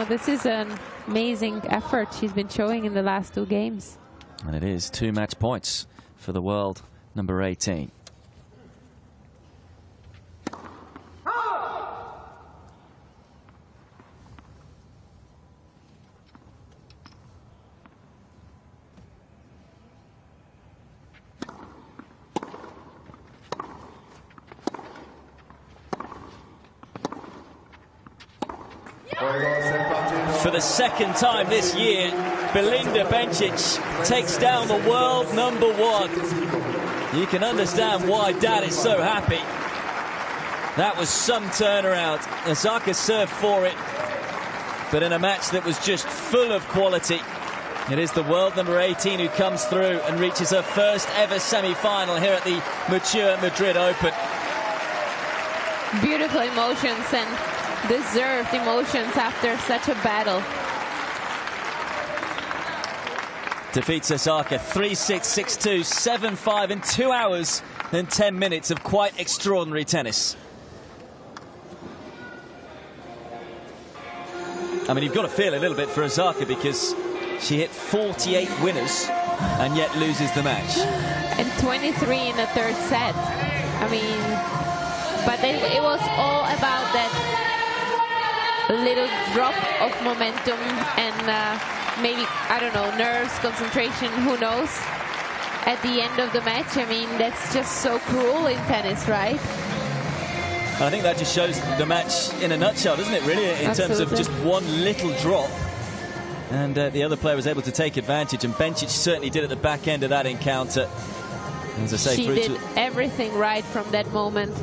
this is an amazing effort she's been showing in the last two games. And it is 2 match points for the world number 18. For the second time this year, Belinda Bencic takes down the world #1. You can understand why Dad is so happy. That was some turnaround. Osaka served for it, but in a match that was just full of quality, It is the world number 18 who comes through and reaches her first ever semi-final here at the mature Madrid Open. Beautiful emotions and deserved emotions after such a battle. Defeats Osaka 3-6, 6-2, 7-5 in 2 hours and 10 minutes of quite extraordinary tennis. I mean, you've got to feel a little bit for Osaka because she hit 48 winners and yet loses the match. And 23 in the third set. I mean, but it was all about that little drop of momentum and maybe, I don't know, nerves, concentration, who knows, at the end of the match. I mean, that's just so cruel in tennis, right? I think that just shows the match in a nutshell, doesn't it, really, in terms of just one little drop. And the other player was able to take advantage, and Bencic certainly did at the back end of that encounter. As I say, she did everything right from that moment.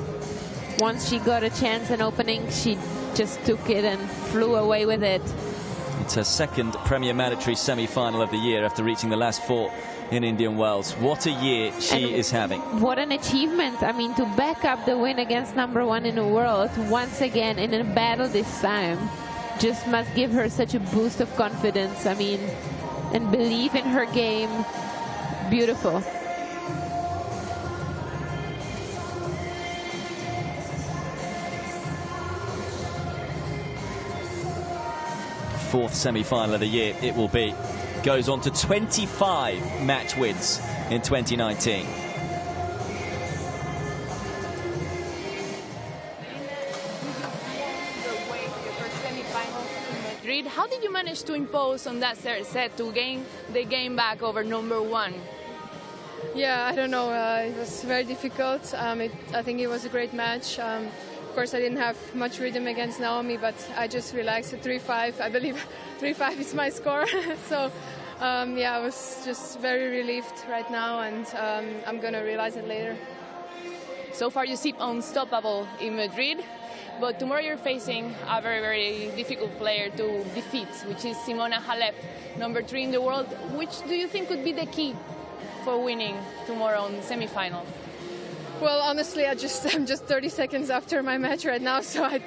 Once she got a chance, an opening, she just took it and flew away with it. It's her second Premier Mandatory semi-final of the year after reaching the last 4 in Indian Wells. What a year she is having. What an achievement. I mean, to back up the win against #1 in the world once again in a battle this time just must give her such a boost of confidence. I mean, and believe in her game. Beautiful. Fourth semi-final of the year it will be. Goes on to 25 match wins in 2019. Madrid. How did you manage to impose on that third set to gain the game back over #1? Yeah, I don't know. It was very difficult. I think it was a great match. Of course, I didn't have much rhythm against Naomi, but I just relaxed at 3-5. I believe 3-5 is my score. So, yeah, I was just very relieved right now, and I'm going to realize it later. So far, you seem unstoppable in Madrid, but tomorrow you're facing a very, very difficult player to defeat, which is Simona Halep, #3 in the world. Which do you think could be the key for winning tomorrow in the semi-final? Well, honestly, I'm just 30 seconds after my match right now, so I